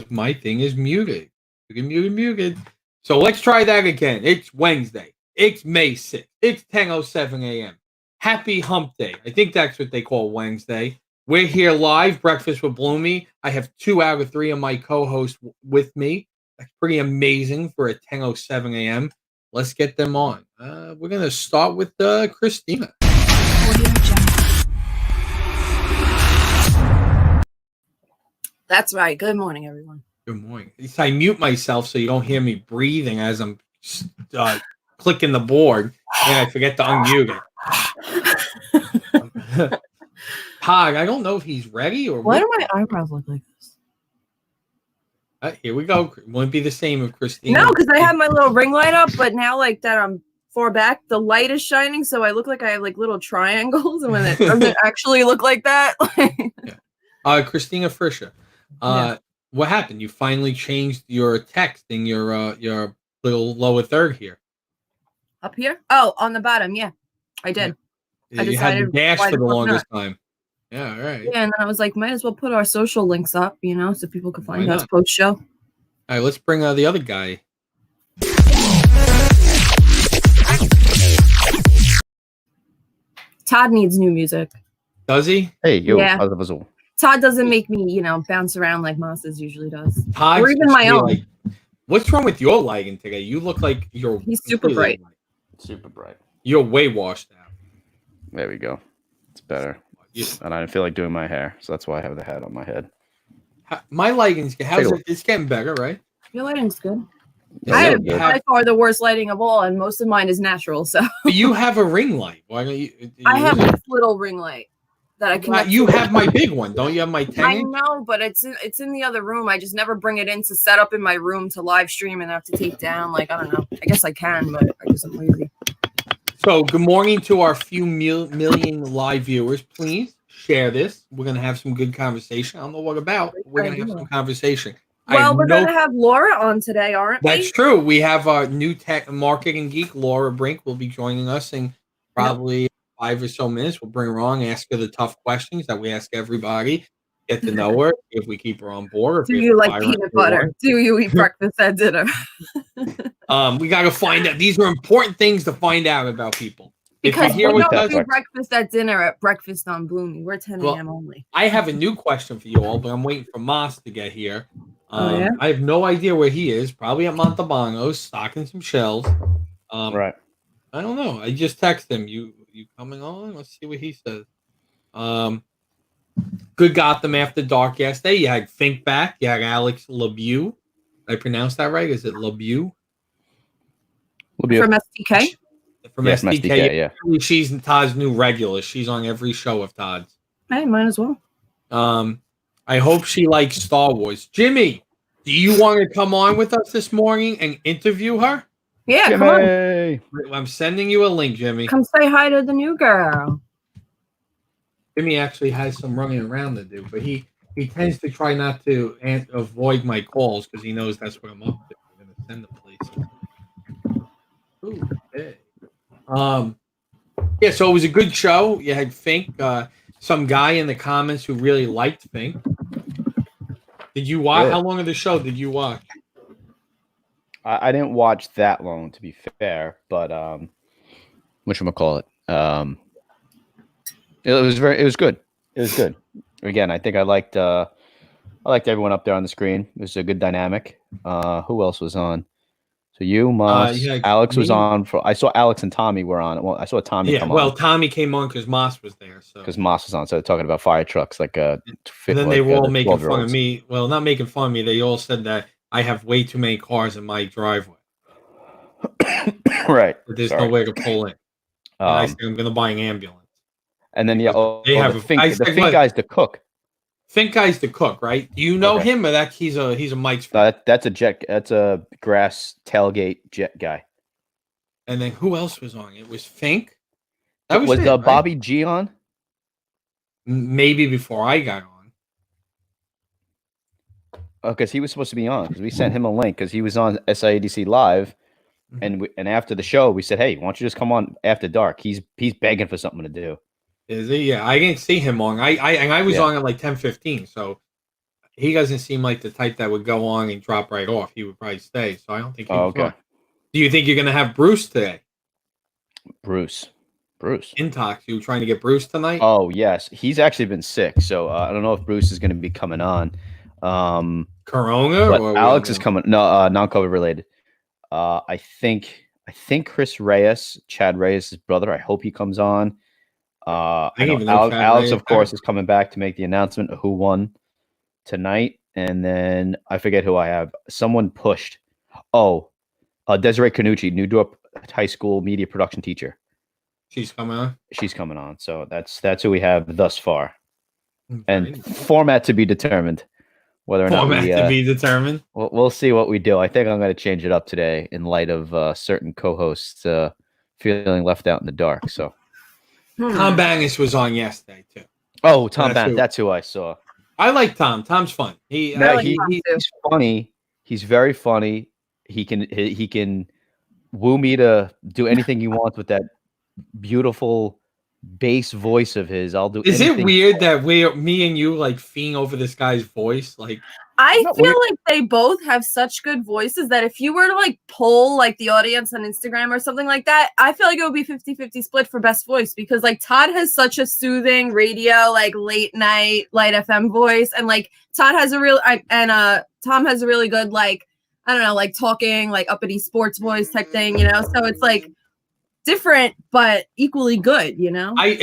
My thing is muted. Muted. So let's try that again. It's Wednesday. It's May 6th. It's 10:07 a.m. Happy Hump Day. I think that's what they call Wednesday. We're here live, Breakfast with Bloomy. I have 2 out of 3 of my co-hosts with me. That's pretty amazing for a 10:07 a.m. Let's get them on. We're going to start with Christina. That's right. Good morning, everyone. Good morning. I mute myself so you don't hear me breathing as I'm clicking the board, and I forget to unmute it. Todd, I don't know if he's ready or why do my eyebrows look like this? Here we go. Won't be the same with Christina. No, because I have my little ring light up, but now like that I'm far back, the light is shining, so I look like I have like little triangles, and when it doesn't actually look like that. Yeah. Christina Frischer. What happened? You finally changed your text in your little lower third here. Up here? Oh, on the bottom. Yeah, I did. Yeah. You had the dash for the longest time. Yeah, all right. Yeah, and then I was like, might as well put our social links up, so people can find us post-show. All right, let's bring the other guy. Todd needs new music. Does he? Hey, yo. Yeah. Todd doesn't make me, bounce around like Moss's usually does. Todd's or even my own. Like, what's wrong with your lighting today? You look like He's super bright. Super bright. You're way washed out. There we go. It's better. And I didn't feel like doing my hair, so that's why I have the hat on my head. My lighting's it's getting better, right? Your lighting's good. Yeah, I have by far the worst lighting of all, and most of mine is natural. So but you have a ring light. Why don't you? I have this little ring light that I can. You have my big one, don't you? Have my 10? I know, but it's in the other room. I just never bring it in to set up in my room to live stream and have to take down. Like I don't know. I guess I can, but I just am lazy. So good morning to our few million live viewers. Please share this. We're gonna have some good conversation. I don't know what about. We're gonna have some conversation. Well, we're going to have Laura on today, aren't we? That's true. We have our new tech marketing geek, Laura Brink, will be joining us in probably 5 or so minutes. We'll bring her on, ask her the tough questions that we ask everybody, get to know her, if we keep her on board. Do you like peanut butter? Do you eat breakfast at dinner? We got to find out. These are important things to find out about people. Because we don't do breakfast at dinner at Breakfast on Bloomy. We're 10 a.m. only. I have a new question for you all, but I'm waiting for Moss to get here. I have no idea where he is. Probably at Montalbano's, stocking some shelves. Right. I don't know. I just texted him. You coming on? Let's see what he says. Good Gotham After Dark yesterday. You had Fink back. You had Alex LeBeau. Did I pronounce that right? Is it LeBeau? From STK? From STK, yeah. She's Todd's new regular. She's on every show of Todd's. Hey, mine as well. I hope she likes Star Wars. Jimmy, do you want to come on with us this morning and interview her? Yeah, Jimmy. Come on. I'm sending you a link, Jimmy. Come say hi to the new girl. Jimmy actually has some running around to do, but he tends to try not to avoid my calls because he knows that's what I'm up to. I'm going to send the place. Okay. Yeah, so it was a good show. You had Fink, some guy in the comments who really liked Fink. Did you watch? Really? How long of the show did you watch? I didn't watch that long, to be fair, but whatchamacallit? It was good. It was good. Again, I think I liked everyone up there on the screen. It was a good dynamic. Who else was on? So you, Moss, Alex was on. I saw Alex and Tommy were on. Well, I saw Tommy come on. Well, Tommy came on because Moss was there. Because Moss was on. So they're talking about fire trucks. And then they were all making fun of me. Well, not making fun of me. They all said that I have way too many cars in my driveway. Right. There's nowhere to pull in. I said I'm going to buy an ambulance. And then, the Fink guy's the cook. Fink guy's the cook, right? Do you know him, or that he's a Mike's friend? That's a grass tailgate jet guy. And then who else was on? It was Fink. Was Bobby G on? Maybe before I got on. Because he was supposed to be on. Because we sent him a link because he was on SIADC Live, and after the show we said, "Hey, why don't you just come on after dark?" He's begging for something to do. Is he? Yeah, I didn't see him on. I was on at like 10:15. So he doesn't seem like the type that would go on and drop right off. He would probably stay. So I don't think he was okay. on. Do you think you're going to have Bruce today? Bruce. Intox. You were trying to get Bruce tonight? Oh, yes. He's actually been sick. So I don't know if Bruce is going to be coming on. Corona? But Alex is coming. No, non-COVID related. I think Chris Reyes, Chad Reyes' brother. I hope he comes on. I know Alex, of course, is coming back to make the announcement of who won tonight. And then I forget who I have. Someone pushed. Oh, Desiree Canucci, New Dorp High School media production teacher. She's coming on. She's coming on. So that's who we have thus far. And format to be determined. Whether or not to be determined. We'll see what we do. I think I'm going to change it up today in light of certain co-hosts feeling left out in the dark. So Tom Bannis was on yesterday too. Oh, Tom Bannis. That's who I saw. I like Tom. Tom's fun. He's funny. He's very funny. He can woo me to do anything he wants with that beautiful bass voice of his. I'll do. Is it weird that me and you like fiend over this guy's voice? Like, I feel like they both have such good voices that if you were to like poll like the audience on Instagram or something like that, I feel like it would be 50-50 split for best voice, because like Todd has such a soothing radio, like late night light FM voice, and like Tom has a really good like, I don't know, like talking like uppity sports voice type thing, you know? So it's like different but equally good, you know. I'm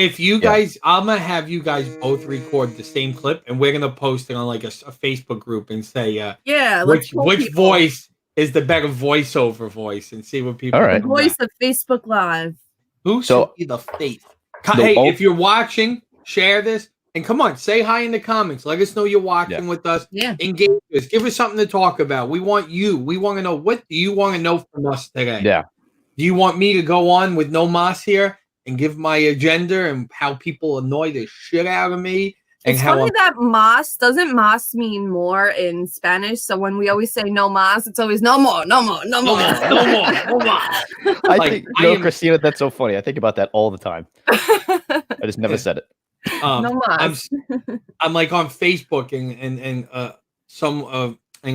gonna have you guys both record the same clip, and we're gonna post it on like a Facebook group and say which voice is the better voiceover voice, and see what people. All right. The voice of Facebook Live. Who should be the face? Hey, if you're watching, share this, and come on, say hi in the comments. Let us know you're watching with us. Yeah, engage us. Give us something to talk about. We want you. We want to know, what do you want to know from us today? Yeah. Do you want me to go on with no mas here and give my agenda and how people annoy the shit out of me? And it's funny that doesn't mas mean more in Spanish. So when we always say no mas, it's always no more. Christina, that's so funny. I think about that all the time. I just never said it. No mas. I'm like on Facebook and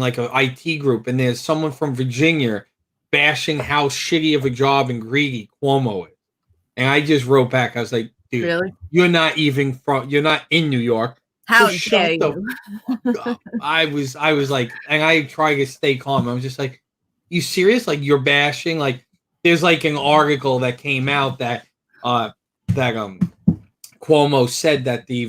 like an IT group, and there's someone from Virginia bashing how shitty of a job and greedy Cuomo is. And I just wrote back. I was like, dude, really? You're not in New York. How dare you? I was like, and I try to stay calm. I was just like, you serious? Like, you're bashing? Like, there's like an article that came out that Cuomo said that the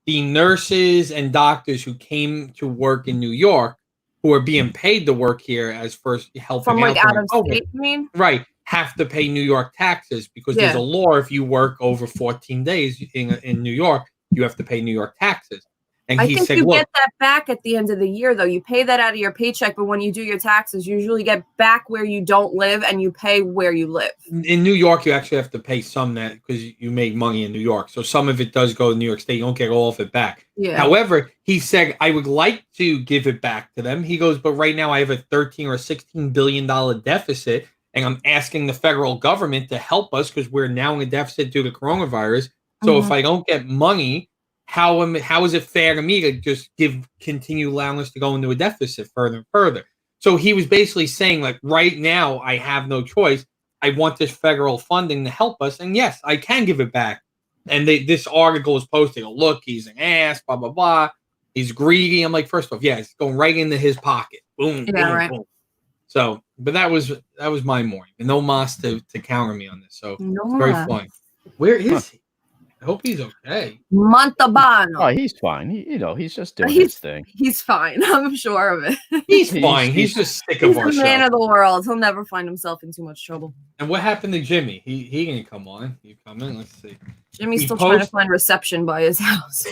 the nurses and doctors who came to work in New York, who are being paid to work here as first helping from like out of state, you mean? Right, have to pay New York taxes, because there's a law, if you work over 14 days in New York, you have to pay New York taxes. And I think you get that back at the end of the year, though. You pay that out of your paycheck, but when you do your taxes, you usually get back where you don't live, and you pay where you live. In New York, you actually have to pay some that, because you make money in New York. So some of it does go to New York State. You don't get all of it back. Yeah. However, he said, I would like to give it back to them. He goes, but right now I have a $13 or $16 billion deficit, and I'm asking the federal government to help us because we're now in a deficit due to coronavirus. So if I don't get money, how is it fair to me to just continue allowing us to go into a deficit further and further? So he was basically saying, like, right now I have no choice. I want this federal funding to help us, and yes, I can give it back. And this article is posting, look, he's an ass, blah blah blah. He's greedy. I'm like, first off, yeah, it's going right into his pocket. Boom, boom, right. boom. So, but that was my morning. And no mas to counter me on this. So very fun. Where is he? I hope he's okay. Montalbano. Oh, he's fine. He's just doing his thing. He's fine. I'm sure of it. He's fine. He's just sick of our show. He's the man of the world. He'll never find himself in too much trouble. And what happened to Jimmy? He didn't come on. You come in. Let's see. Jimmy's still trying to find reception by his house.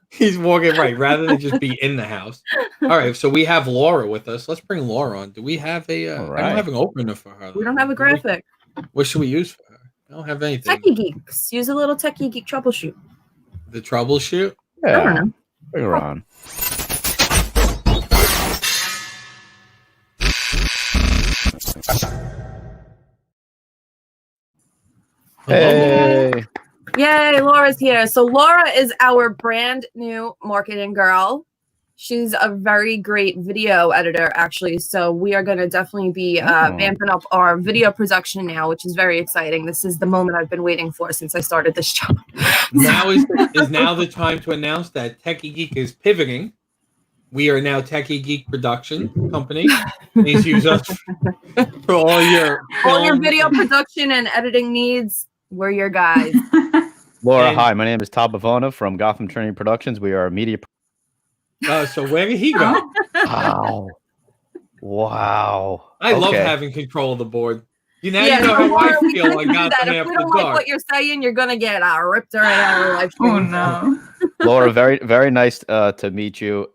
He's walking right rather than just be in the house. All right, so we have Laura with us. Let's bring Laura on. Do we have a? I don't have an opener for her. We don't have a graphic. What should we use for her? I don't have anything. Tekie Geeks. Use a little Tekie Geek troubleshoot. The troubleshoot? Yeah. I don't know. Bring her on. Hey. Yay, Laura's here. So Laura is our brand new marketing girl. She's a very great video editor, actually. So we are going to definitely be vamping up our video production now, which is very exciting. This is the moment I've been waiting for since I started this job. Now is now the time to announce that Tekie Geek is pivoting. We are now Tekie Geek Production Company. Please use us for all your video production and editing needs. We're your guys. Laura, hi. My name is Todd Bavona from Gotham Trinity Productions. We are a media. So where did he go? Wow. I love having control of the board. You know how I feel. I got them if we don't like what you're saying, you're gonna get ripped right out of our life. Oh no. Laura, very, very nice to meet you.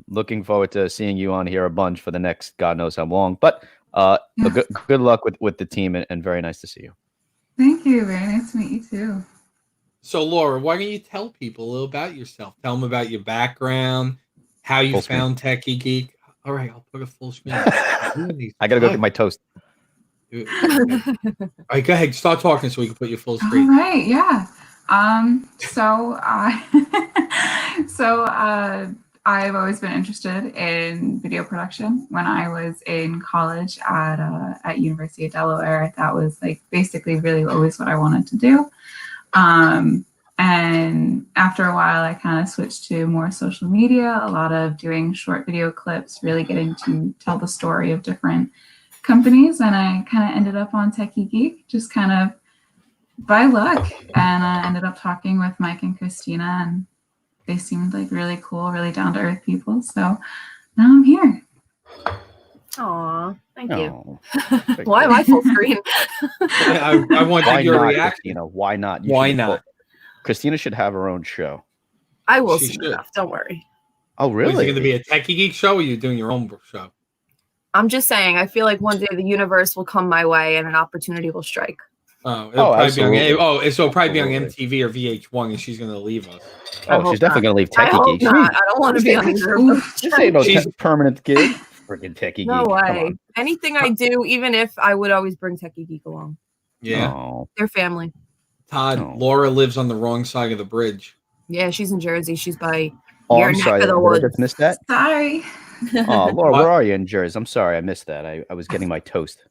Looking forward to seeing you on here a bunch for the next God knows how long. But good luck with the team, and very nice to see you. Thank you. Very nice to meet you too. So, Laura, why don't you tell people a little about yourself? Tell them about your background, how you found Tekie Geek. All right, I'll put a full screen. I gotta go get my toast. All right, go ahead. Start talking so we can put your full screen. All right, yeah. I've always been interested in video production. When I was in college at University of Delaware, that was like basically really always what I wanted to do. And after a while, I kind of switched to more social media, a lot of doing short video clips, really getting to tell the story of different companies. And I kind of ended up on Tekie Geek, just kind of by luck. And I ended up talking with Mike and Christina, and they seemed like really cool, really down to earth people. So now I'm here. Aw, thank you. Why am I full screen? I want your reaction. Why not? Why not? Christina should have her own show. I will soon enough. Don't worry. Oh, really? Is it going to be a Tekie Geek show, or are you doing your own show? I'm just saying, I feel like one day the universe will come my way and an opportunity will strike. It'll probably be on MTV or VH1, and she's going to leave us. She's definitely going to leave Tekie Geek. I don't want to be on either. This ain't no permanent gig. Freaking Tekie Geek. No way. Anything I do, even if I would always bring Tekie Geek along. Yeah. They're family. Todd, Laura lives on the wrong side of the bridge. Yeah, she's in Jersey. She's by your neck of the woods. I just missed that. Sorry. Oh, Laura, where are you in Jersey? I'm sorry, I missed that. I was getting my toast.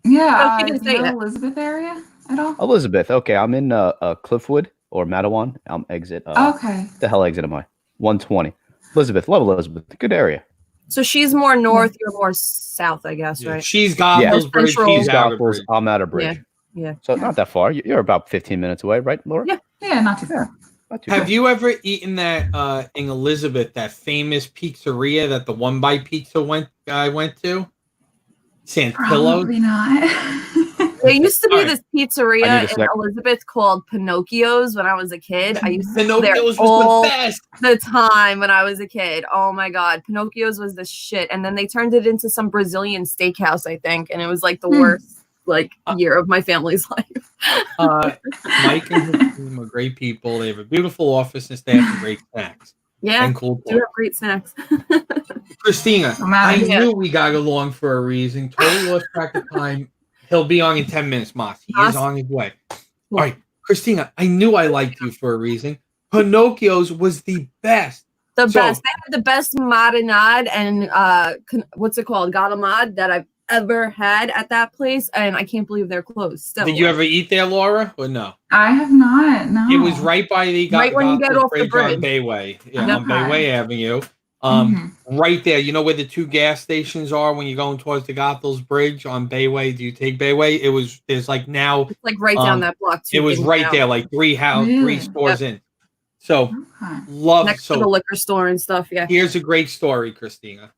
Yeah, Elizabeth area at all? Elizabeth. Okay, I'm in Cliffwood or Matawan. I'm exit. Okay. The hell exit am I? 120. Elizabeth, love Elizabeth. Good area. So she's more north, you're more south, I guess, right? She's Gospels Bridge. She's Gospels. I'm Outer Bridge. Yeah. So not that far. You're about 15 minutes away, right, Laura? Yeah, not too far. Have you ever eaten that in Elizabeth, that famous pizzeria that the One Bite Pizza guy went to? Santillo's? Probably not. There used to be this pizzeria in Elizabeth called Pinocchio's when I was a kid. I used to go there all the time when I was a kid. Oh my God. Pinocchio's was the shit. And then they turned it into some Brazilian steakhouse, I think. And it was like the worst year of my family's life. Mike and his team are great people. They have a beautiful office and staff and great snacks. Yeah, and cool. Do have great snacks. Christina, I knew we got along for a reason. Totally lost track of time. He'll be on in 10 minutes, Moss. He is on his way. All right, Christina, I knew I liked you for a reason. Pinocchio's was the best. The best. They had the best marinade and what's it called? Galamad that I've ever had at that place, and I can't believe they're closed. Still. Did you ever eat there, Laura, or no? I have not. No. It was right by the when you get off the bridge on Bayway. Yeah, on Bayway Avenue. Right there. You know where the two gas stations are when you're going towards the Goethals Bridge on Bayway? Do you take Bayway? There's like now. It's like right down that block too. It was right there, like three stores in. So next to the liquor store and stuff. Yeah. Here's a great story, Christina.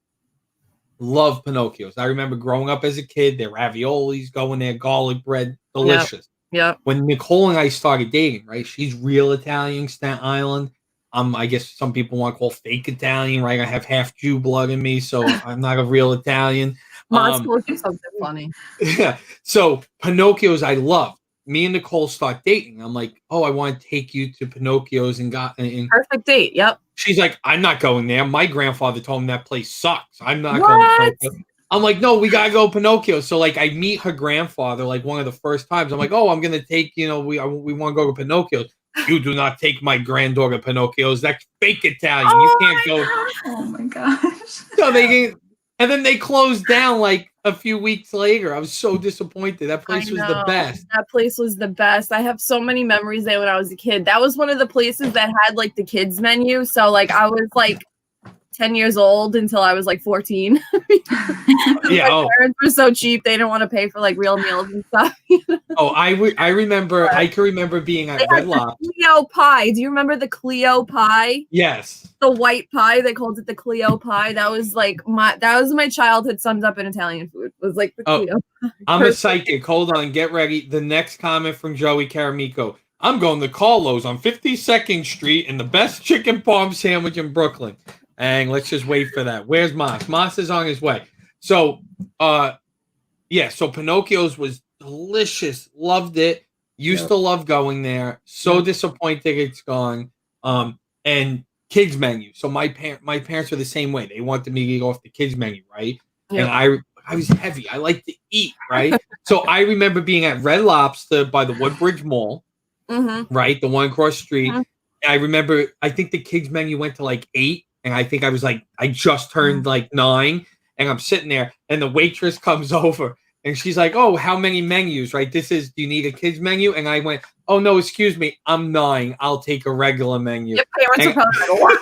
Love Pinocchio's. I remember growing up as a kid, their raviolis going there, garlic bread, delicious. Yeah. When Nicole and I started dating, right? She's real Italian, Staten Island. I guess some people want to call fake Italian, right? I have half Jew blood in me, so I'm not a real Italian. Something funny. Yeah. So Pinocchio's I love. Me and Nicole start dating. I'm like, I want to take you to Pinocchio's and perfect date. Yep. She's like, I'm not going there. My grandfather told me that place sucks. I'm not going to. I'm like, no, we gotta go Pinocchio. So like, I meet her grandfather like one of the first times. I'm like, oh, I'm gonna take, we want to go to Pinocchio's. You do not take my granddaughter Pinocchio's. That's fake Italian. You can't go. Oh my gosh. So and then they closed down like a few weeks later. I was so disappointed. That place was the best. That place was the best. I have so many memories there when I was a kid. That was one of the places that had like the kids menu. So like I was like 10 years old until I was like 14. My parents were so cheap, they didn't want to pay for like real meals and stuff. I remember. I can remember being at Red Lobster. Cleo pie. Do you remember the Cleo pie? Yes. The white pie. They called it the Cleo pie. That was like my childhood summed up in Italian food. Was like the Cleo pie. I'm a psychic. Hold on, get ready. The next comment from Joey Caramico. I'm going to Carlo's on 52nd Street and the best chicken parm sandwich in Brooklyn. And let's just wait for that. Where's Moss? Moss is on his way. So, so Pinocchio's was delicious. Loved it. Used to love going there. So disappointed it's gone. And kids menu. So my parents were the same way. They wanted me to go off the kids menu, right? Yeah. And I was heavy. I like to eat, right? So I remember being at Red Lobster by the Woodbridge Mall, right? The one across the street. I remember, I think the kids menu went to like 8. And I think I was like, I just turned like 9, and I'm sitting there, and the waitress comes over, and she's like, "Oh, how many menus? Right? Do you need a kids menu?" And I went, "Oh no, excuse me, I'm 9. I'll take a regular menu." Your parents are probably like, "What?"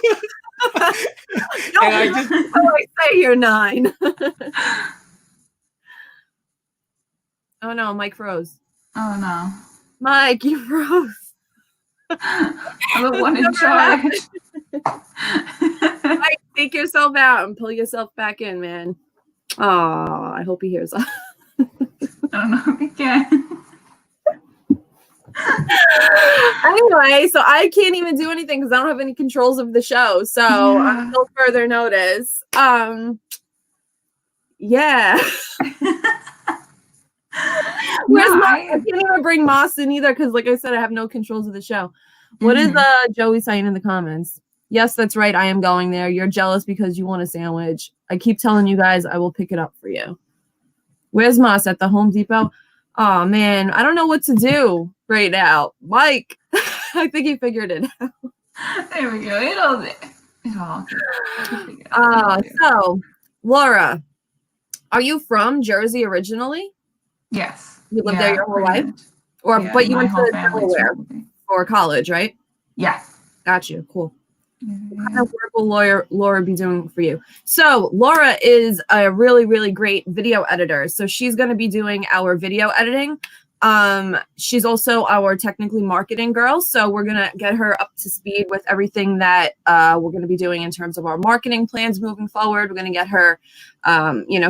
And I just say you're 9. Oh no, Mike froze. Oh no, Mike, you froze. I'm the one in charge. Mike, take yourself out and pull yourself back in, man. Oh, I hope he hears us. I don't know if he can. Anyway, so I can't even do anything because I don't have any controls of the show. So until further notice, yeah. I can't even bring Moss in either because, like I said, I have no controls of the show. What is Joey saying in the comments? Yes, that's right. I am going there. You're jealous because you want a sandwich. I keep telling you guys I will pick it up for you. Where's Moss? At the Home Depot? Oh, man. I don't know what to do right now. Mike, I think he figured it out. There we go. So, Laura, are you from Jersey originally? Yes. You lived there your whole life? But you went to Delaware for college, right? Yeah. Got you. Cool. What kind of work will Laura be doing for you? So Laura is a really, really great video editor. So she's going to be doing our video editing. She's also our technically marketing girl. So we're going to get her up to speed with everything that we're going to be doing in terms of our marketing plans moving forward. We're going to get her,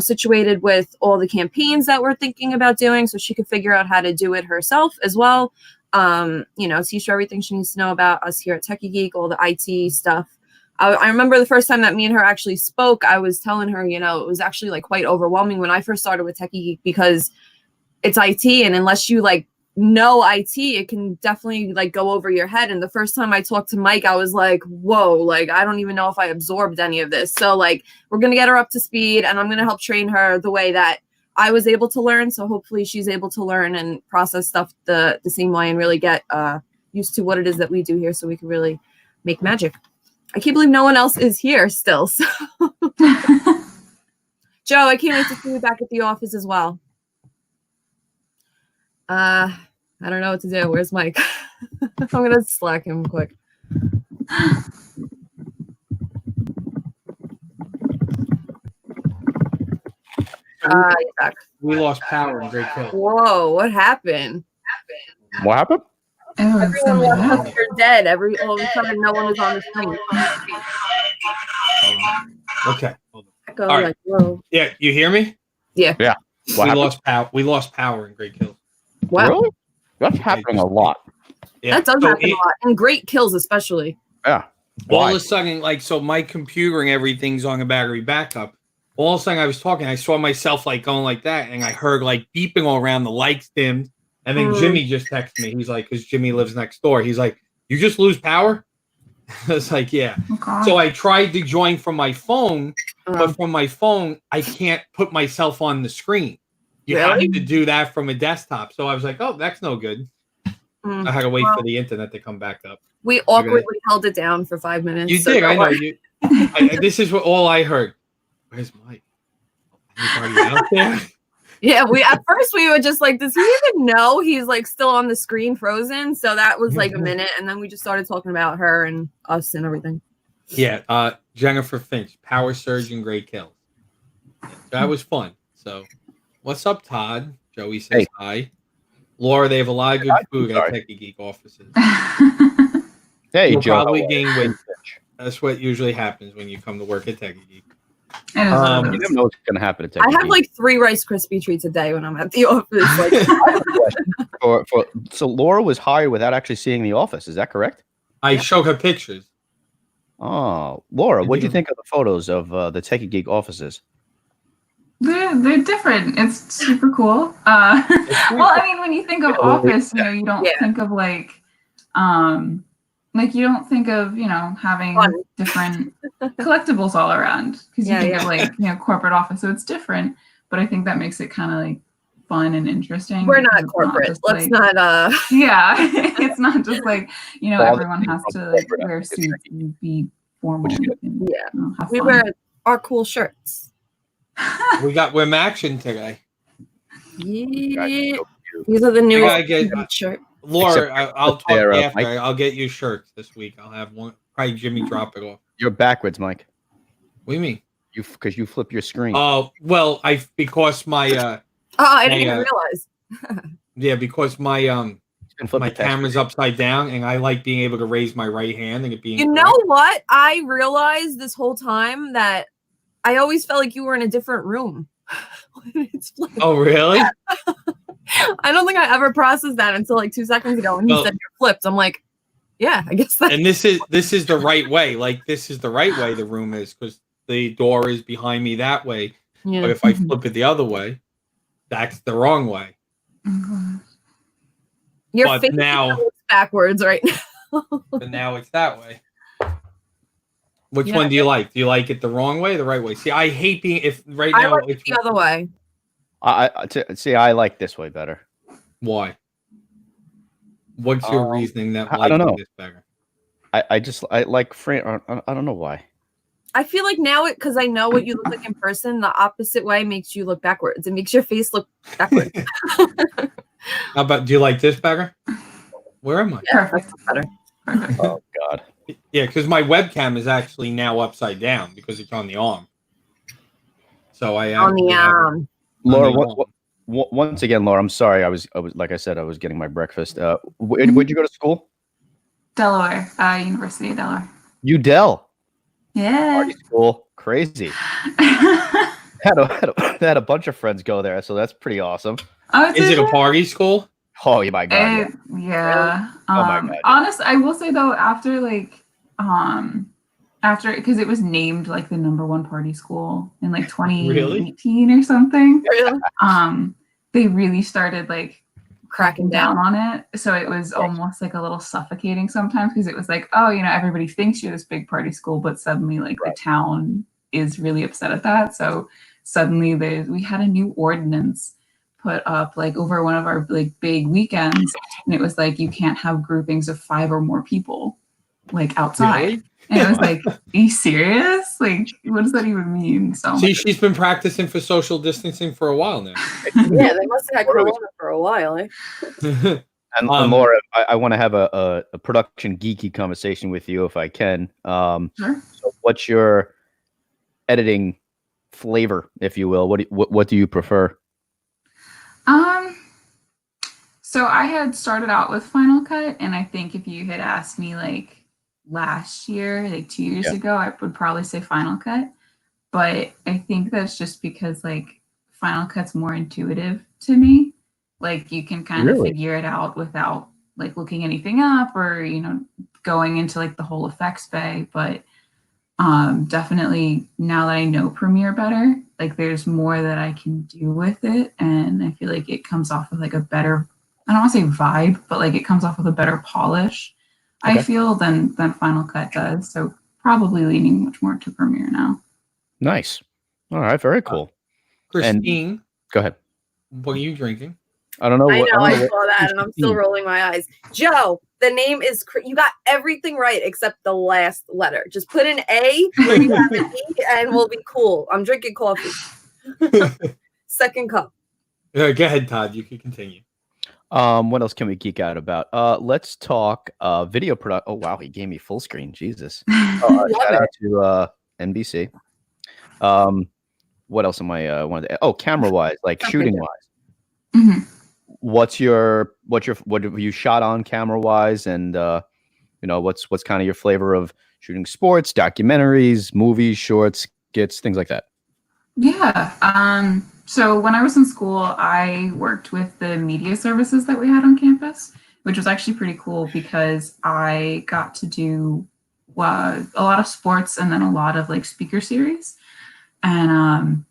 situated with all the campaigns that we're thinking about doing so she can figure out how to do it herself as well. Teach her everything she needs to know about us here at Tekie Geek, all the IT stuff. I remember the first time that me and her actually spoke, I was telling her, it was actually like quite overwhelming when I first started with Tekie Geek because it's IT, and unless you like know IT, it can definitely like go over your head. And the first time I talked to Mike, I was like, whoa, like I don't even know if I absorbed any of this. So like we're gonna get her up to speed, and I'm gonna help train her the way that I was able to learn. So hopefully she's able to learn and process stuff the same way and really get used to what it is that we do here so we can really make magic. I can't believe no one else is here still. So. Joe, I can't wait to see you back at the office as well. I don't know what to do. Where's Mike? I'm going to Slack him quick. We lost power in Great Kill. Whoa, what happened? What happened? Everyone left us for dead. All of a sudden, no one was on the screen. Okay. Hold on. All right. Yeah, you hear me? Yeah. Yeah. We lost power in Great Kills. Wow. Really? That's happening a lot. Yeah. That does happen a lot. And Great Kills especially. Yeah. All of a sudden, so my computer and everything's on a battery backup. All of a sudden I was talking, I saw myself like going like that, and I heard like beeping all around, the lights dimmed, and then Jimmy just texted me. He's like, because Jimmy lives next door. He's like, "You just lose power?" I was like, "Yeah." Okay. So I tried to join from my phone, but from my phone, I can't put myself on the screen. You have to do that from a desktop. So I was like, oh, that's no good. I had to wait for the internet to come back up. We awkwardly held it down for 5 minutes. You did, I know. This is what all I heard. Where's Mike? Anybody out there? Yeah, at first we were just like, does he even know he's like still on the screen frozen? So that was like a minute, and then we just started talking about her and us and everything. Yeah, Jennifer Finch, Power Surge and Great Kills. Yeah, that was fun. So, what's up, Todd? Joey says hi. Laura, they have a lot of good food at Tekie Geek offices. Hey, You'll Joe. probably gain weight. That's what usually happens when you come to work at Tekie Geek. You never know what's going to happen at Tekie I have Geek. like 3 Rice Krispie treats a day when I'm at the office. Like, so Laura was hired without actually seeing the office. Is that correct? I showed her pictures. Oh, Laura, what do you think of the photos of the Tekie Geek offices? They're different. It's super cool. Well, I mean, when you think of office, you know, you don't think of like you don't think of, you know, having different collectibles all around, because you think of like, you know, corporate office, so it's different. But I think that makes it kind of like fun and interesting. We're not corporate. Let's not. Yeah, it's not just like, you know, everyone has to like wear suits and be formal. And, we wear our cool shirts. We're matching today. Yeah, these are the new shirts. Laura, I'll talk after. Mike. I'll get you shirts this week. I'll have one. Probably Jimmy drop it off. You're backwards, Mike. What do you mean? Because you flip your screen. Oh well, because my I didn't even realize. Yeah, because my camera's upside down, and I like being able to raise my right hand and it being. You know what? I realized this whole time that I always felt like you were in a different room. Oh really? I don't think I ever processed that until like 2 seconds ago when he said you're flipped. I'm like, yeah, I guess that. And this is the right way. Like this is the right way the room is, because the door is behind me that way. Yeah. But if I flip it the other way, that's the wrong way. Mm-hmm. Your face now looks backwards right now. But now it's that way. Which one do you like? Do you like it the wrong way or the right way? See, I hate being now I like it the other way. I like this way better. Why? What's your reasoning that I don't know this better? I like frame. I don't know why. I feel like now because I know what you look like in person, the opposite way makes you look backwards. It makes your face look backwards. How about, do you like this better? Where am I? Yeah, that's better. Oh God. Yeah, because my webcam is actually now upside down because it's on the arm. So I on the arm. Laura, once again, Laura, I'm sorry. I was like I said, I was getting my breakfast. Where'd you go to school? Delaware, University of Delaware. UDel. Yeah. Party school, crazy. had a bunch of friends go there, so that's pretty awesome. Oh, is it a party school? Oh my God! Yeah. Oh my God! Honestly, I will say though, after because it was named like the #1 party school in like 2018 or something. Really? They really started like cracking down on it. So it was almost like a little suffocating sometimes, because it was like, oh, you know, everybody thinks you're this big party school, but suddenly like the town is really upset at that. So suddenly we had a new ordinance put up like over one of our like big weekends, and it was like, you can't have groupings of 5 or more people like outside. Really? And it was like, are you serious? Like, what does that even mean? So see, she's been practicing for social distancing for a while now. Yeah, they must have had Corona for a while, eh? And Laura, I want to have a production geeky conversation with you if I can. Sure. So what's your editing flavor, if you will? What do you prefer? So I had started out with Final Cut, and I think if you had asked me like last year, like 2 years ago, I would probably say Final Cut. But I think that's just because like Final Cut's more intuitive to me. Like you can kind of figure it out without like looking anything up or, you know, going into like the whole effects bay. But definitely now that I know Premiere better, like there's more that I can do with it. And I feel like it comes off with like a better, I don't want to say vibe, but like it comes off with a better polish, I feel, than Final Cut does. So probably leaning much more to Premiere now. Nice. All right, very cool. Christine, and, go ahead. What are you drinking? I don't know. I saw that, and I'm still rolling my eyes. Joe, the name is you got everything right except the last letter. Just put an A where you have an E, and we'll be cool. I'm drinking coffee. Second cup. Go ahead, Todd. You can continue. What else can we geek out about? Let's talk video product. Oh wow, he gave me full screen. Jesus. Shout out to NBC. What else am I wanted to? Oh, camera wise, like shooting wise. Mm-hmm. What have you shot on camera wise, and what's kind of your flavor of shooting sports, documentaries, movies, shorts, skits, things like that? Yeah. So when I was in school, I worked with the media services that we had on campus, which was actually pretty cool because I got to do a lot of sports and then a lot of like speaker series. And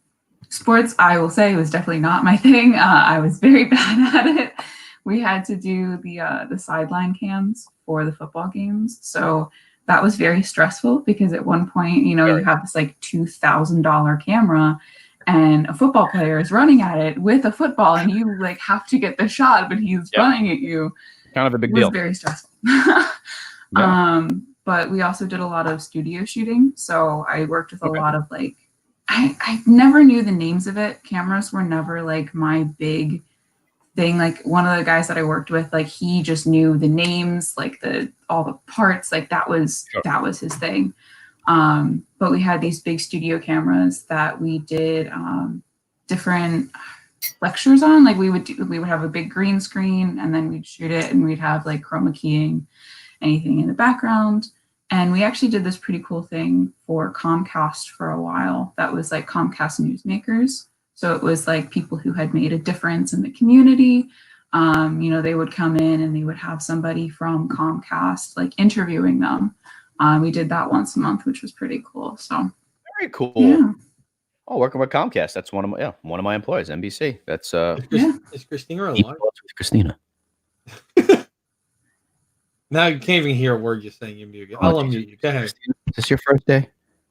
sports, I will say, was definitely not my thing. I was very bad at it. We had to do the sideline cams for the football games. So that was very stressful because at one point, you have this like $2,000 camera and a football player is running at it with a football and you like have to get the shot, but he's running at you. Kind of a big deal. It was very stressful. But we also did a lot of studio shooting. So I worked with a lot of like, I never knew the names of it. Cameras were never like my big thing. Like one of the guys that I worked with, like he just knew the names, like all the parts, like that was his thing. But we had these big studio cameras that we did different lectures on. Like we would have a big green screen and then we'd shoot it and we'd have like chroma keying anything in the background. And we actually did this pretty cool thing for Comcast for a while. That was like Comcast Newsmakers. So it was like people who had made a difference in the community. They would come in and they would have somebody from Comcast like interviewing them. We did that once a month, which was pretty cool. So very cool. Yeah. Oh, working with Comcast. That's one of my employees, NBC. That's Is Christina alive? Christina. Now you can't even hear a word you're saying. You're muted. I'll unmute you. Go ahead. Is this your first day?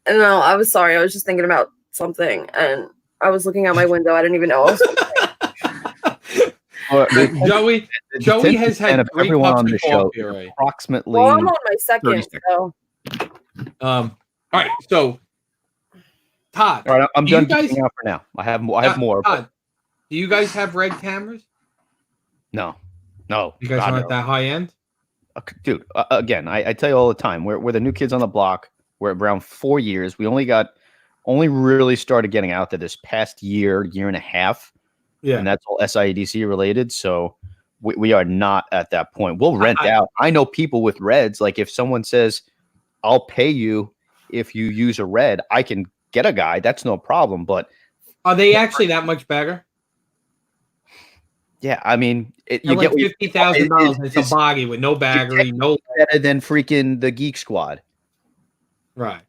No, I was sorry. I was just thinking about something, and I was looking out my window. I didn't even know. Joey has had three cups of coffee already. Approximately. Well, I'm on my second. So. All right. So, Todd. All right, I'm done geeking out for now. I have more. Todd, do you guys have red cameras? No. You guys aren't that high end? Dude, again, I tell you all the time, we're the new kids on the block. We're around 4 years. We only really started getting out there this past year and a half. Yeah. And that's all SIEDC related. So we are not at that point. We'll rent out. I know people with reds. Like if someone says, I'll pay you if you use a red, I can get a guy. That's no problem. But are they actually that much better? Yeah, I mean, you get $50,000. It's a body with no battery, no better than freaking the Geek Squad, right?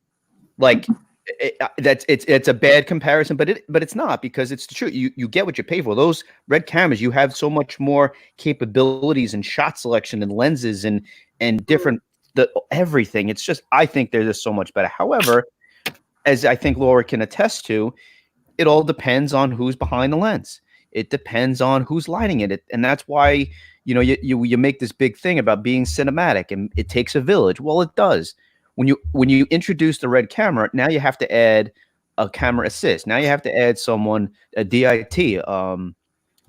Like it's a bad comparison, but it's not because it's the truth. You get what you pay for. Those red cameras, you have so much more capabilities and shot selection and lenses and different everything. It's just I think they're just so much better. However, as I think Laura can attest to, it all depends on who's behind the lens. It depends on who's lighting it. And that's why, you make this big thing about being cinematic and it takes a village. Well, it does. When you introduce the red camera, now you have to add a camera assist. Now you have to add someone, a DIT,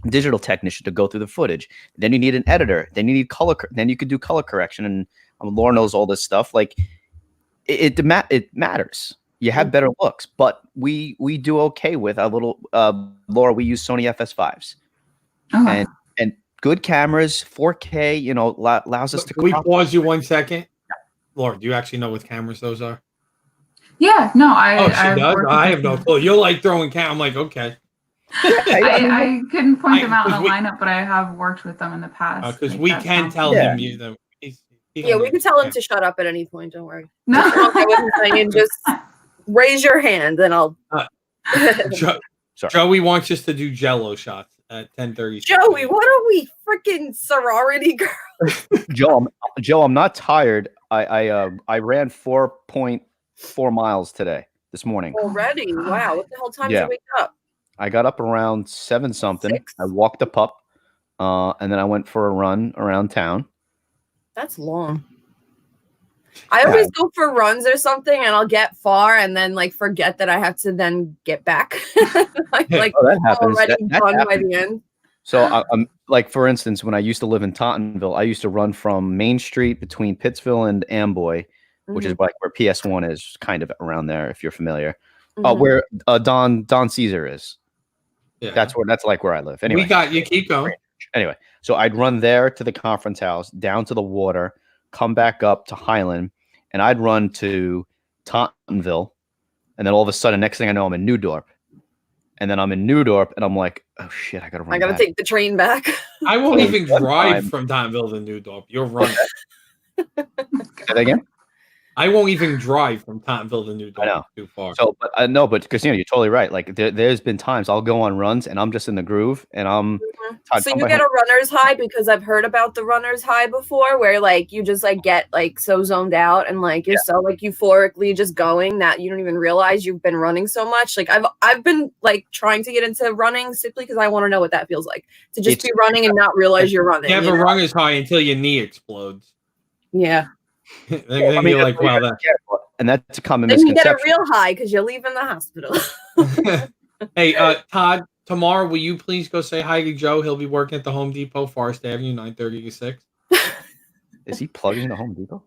digital technician to go through the footage. Then you need an editor. Then you need color. Then you could do color correction. And Laura knows all this stuff. Like it matters. You have better looks, but we do okay with a little Laura. We use Sony FS5s, and good cameras, 4K. Allows us to. Can we pause you 1 second, Laura? Do you actually know what cameras those are? Yeah, no, she does. I have no clue. You're like throwing I'm like, okay. I couldn't point them out in the lineup, but I have worked with them in the past. Because we can tell him Yeah, we can tell him to shut up at any point. Don't worry. No, I wasn't saying just. Raise your hand, and I'll. Joey wants us to do Jello shots at 10:30. Joey, what are we freaking sorority girls? Joe, I'm not tired. I ran 4.4 miles today. this morning. Already? Wow. What the hell time did you wake up? I got up around 7 something. 6? I walked the pup, and then I went for a run around town. That's long. I always go for runs or something, and I'll get far and then like forget that I have to then get back. That happens. Already that done happens. by the end. So I'm like, for instance, when I used to live in Tottenville, I used to run from Main Street between Pittsville and Amboy, which is like where PS1 is, kind of around there, if you're familiar. Where Don Caesar is. Yeah. That's like where I live. Anyway, we got you. Keep going. Anyway, so I'd run there to the conference house, down to the water, come back up to Highland, and I'd run to Tottenville, and then all of a sudden, next thing I know, I'm in Newdorp. And then I'm in Newdorp, and I'm like, oh shit, I gotta take the train back. I won't even drive from Tottenville to Newdorp. You're running. Say that again? I won't even drive from Tottenville to Newdorp. I know. Too far. So, but Christina, you're totally right. Like there's been times I'll go on runs and I'm just in the groove, and I'm. So you get a runner's high, because I've heard about the runner's high before, where like you just like get like so zoned out and like you're so like euphorically just going that you don't even realize you've been running so much. Like I've been like trying to get into running simply because I want to know what that feels like to just be running and not realize you're running. You have a runner's high until your knee explodes. Yeah. then you're like, wow, that. And that's a common misconception. Then you get a real high because you're leaving the hospital. Hey, Todd, tomorrow, will you please go say hi to Joe? He'll be working at the Home Depot, Forest Avenue, 9:30 to 6. Is he plugging the Home Depot?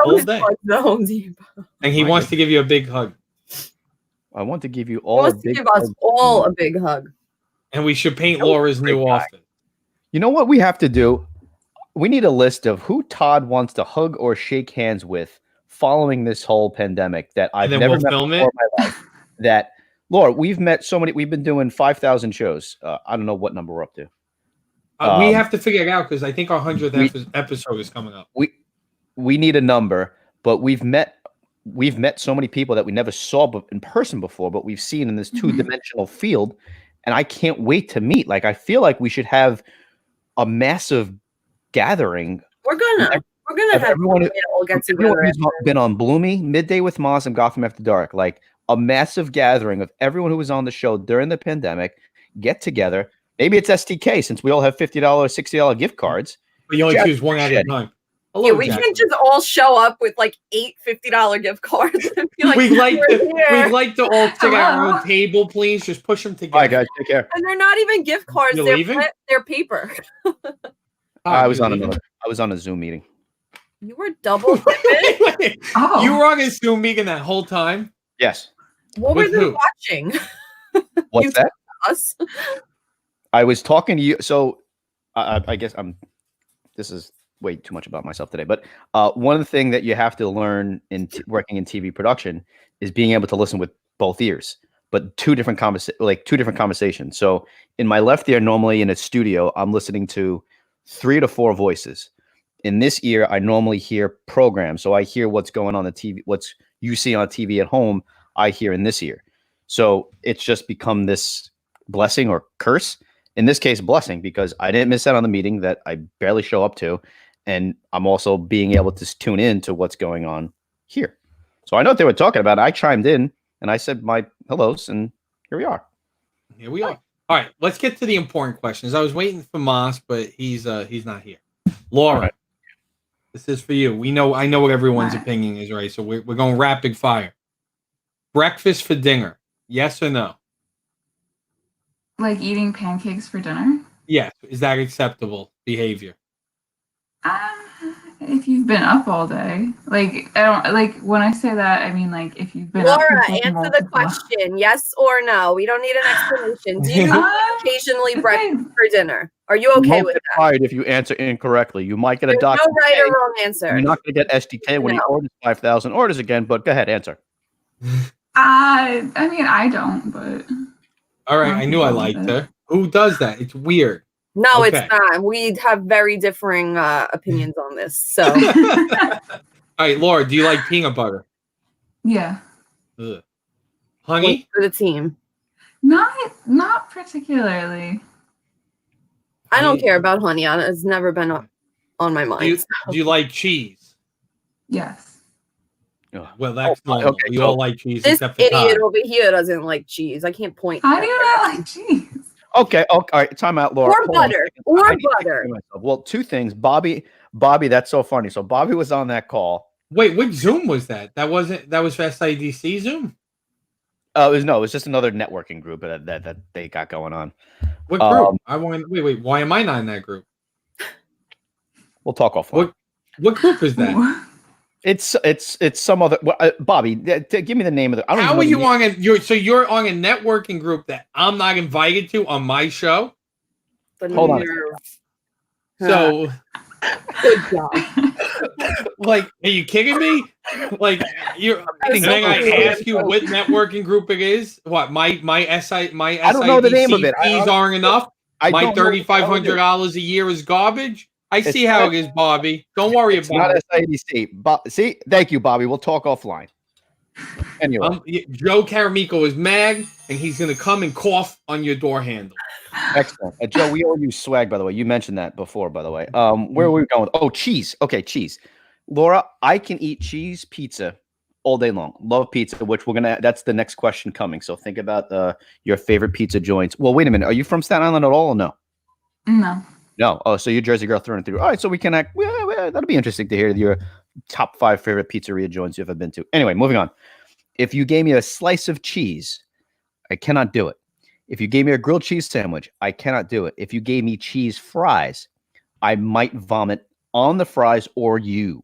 All day. The Home Depot. And he wants to give you a big hug. I want to give you all a big hug. Give us all a big hug. And we should paint Laura's new office. You know what we have to do? We need a list of who Todd wants to hug or shake hands with following this whole pandemic that I've never met before in my life. That, Laura, we've met so many. We've been doing 5,000 shows. I don't know what number we're up to. We have to figure it out because I think our 100th episode is coming up. We need a number, but we've met so many people that we never saw in person before, but we've seen in this two-dimensional field, and I can't wait to meet. Like, I feel like we should have a massive gathering. We're gonna have everyone who's been on Bloomy, Midday with Moss, and Gotham After Dark. Like a massive gathering of everyone who was on the show during the pandemic. Get together. Maybe it's STK since we all have $50, $60 gift cards. But you only choose one at a time. Hello, we can just all show up with like 8 $50 gift cards. And be like, we'd like to all take our own table, please. Just push them together. All right, guys, take care. And they're not even gift cards. They're paper. I was on a Zoom meeting. You were double dipping? Oh. You were on a Zoom meeting that whole time? Yes. What were they watching? What's that? Us. I was talking to you. So I guess this is way too much about myself today. But one of the things that you have to learn in working in TV production is being able to listen with both ears, but two different conversations. So in my left ear, normally in a studio, I'm listening to 3 to 4 voices. In this ear, I normally hear programs. So I hear what's going on the TV, what's you see on TV at home, I hear in this ear. So it's just become this blessing or curse. In this case, blessing, because I didn't miss out on the meeting that I barely show up to. And I'm also being able to tune in to what's going on here. So I know what they were talking about. I chimed in and I said my hellos, and here we are. Here we are. All right, let's get to the important questions. I was waiting for Moss, but he's not here. Laura, this is for you. I know what everyone's opinion is, right? So we're going rapid fire. Breakfast for dinner, yes or no? Like eating pancakes for dinner? Yes. Is that acceptable behavior? If you've been up all day, like I don't like when I say that, I mean like if you've been Laura, up answer the question, yes or no. We don't need an explanation. Do you occasionally breakfast for dinner? Are you okay with that? If you answer incorrectly, you might get a document. No right or wrong answer. You're not going to get SDK when he orders 5,000 orders again. But go ahead, answer. I mean, I don't, but all right. I knew I liked her. Who does that? It's weird. No, it's not. We have very differing opinions on this. So, all right, Laura, do you like peanut butter? Yeah. Ugh. Honey for the team? Not particularly. I don't care about honey. It's never been on my mind. Do you like cheese? Yes. Well, that's normal. Okay, we all like cheese This except for idiot Todd. over here doesn't like cheese. I can't point. How do you not like cheese? Okay. All right. Time out, Laura. Or butter. Or butter. Well, two things. Bobby, that's so funny. So Bobby was on that call. Wait, which Zoom was that? That was for SIDC Zoom? It was just another networking group that they got going on. What group? Wait, why am I not in that group? We'll talk offline. What group is that? It's some other Bobby. Give me the name of the. How are you on you're on a networking group that I'm not invited to on my show? Hold on. So, good job. Like, are you kidding me? Like, I ask you what networking group it is. What my SIDC I don't know the name of it. Fees aren't enough. My $3,500 a year is garbage. I see how it is, Bobby. Don't worry about it. It's not SIDC. See, thank you, Bobby. We'll talk offline. Anyway, Joe Caramico is mad, and he's going to come and cough on your door handle. Excellent. Joe, we owe you swag, by the way. You mentioned that before, by the way. Where were we going? Oh, cheese. Okay, cheese. Laura, I can eat cheese pizza all day long. Love pizza, which that's the next question coming. So think about your favorite pizza joints. Well, wait a minute. Are you from Staten Island at all or no? No. Oh, so you're Jersey girl through and through. All right, so we can that'll be interesting to hear your top 5 favorite pizzeria joints you've ever been to. Anyway, moving on. If you gave me a slice of cheese, I cannot do it. If you gave me a grilled cheese sandwich, I cannot do it. If you gave me cheese fries, I might vomit on the fries or you.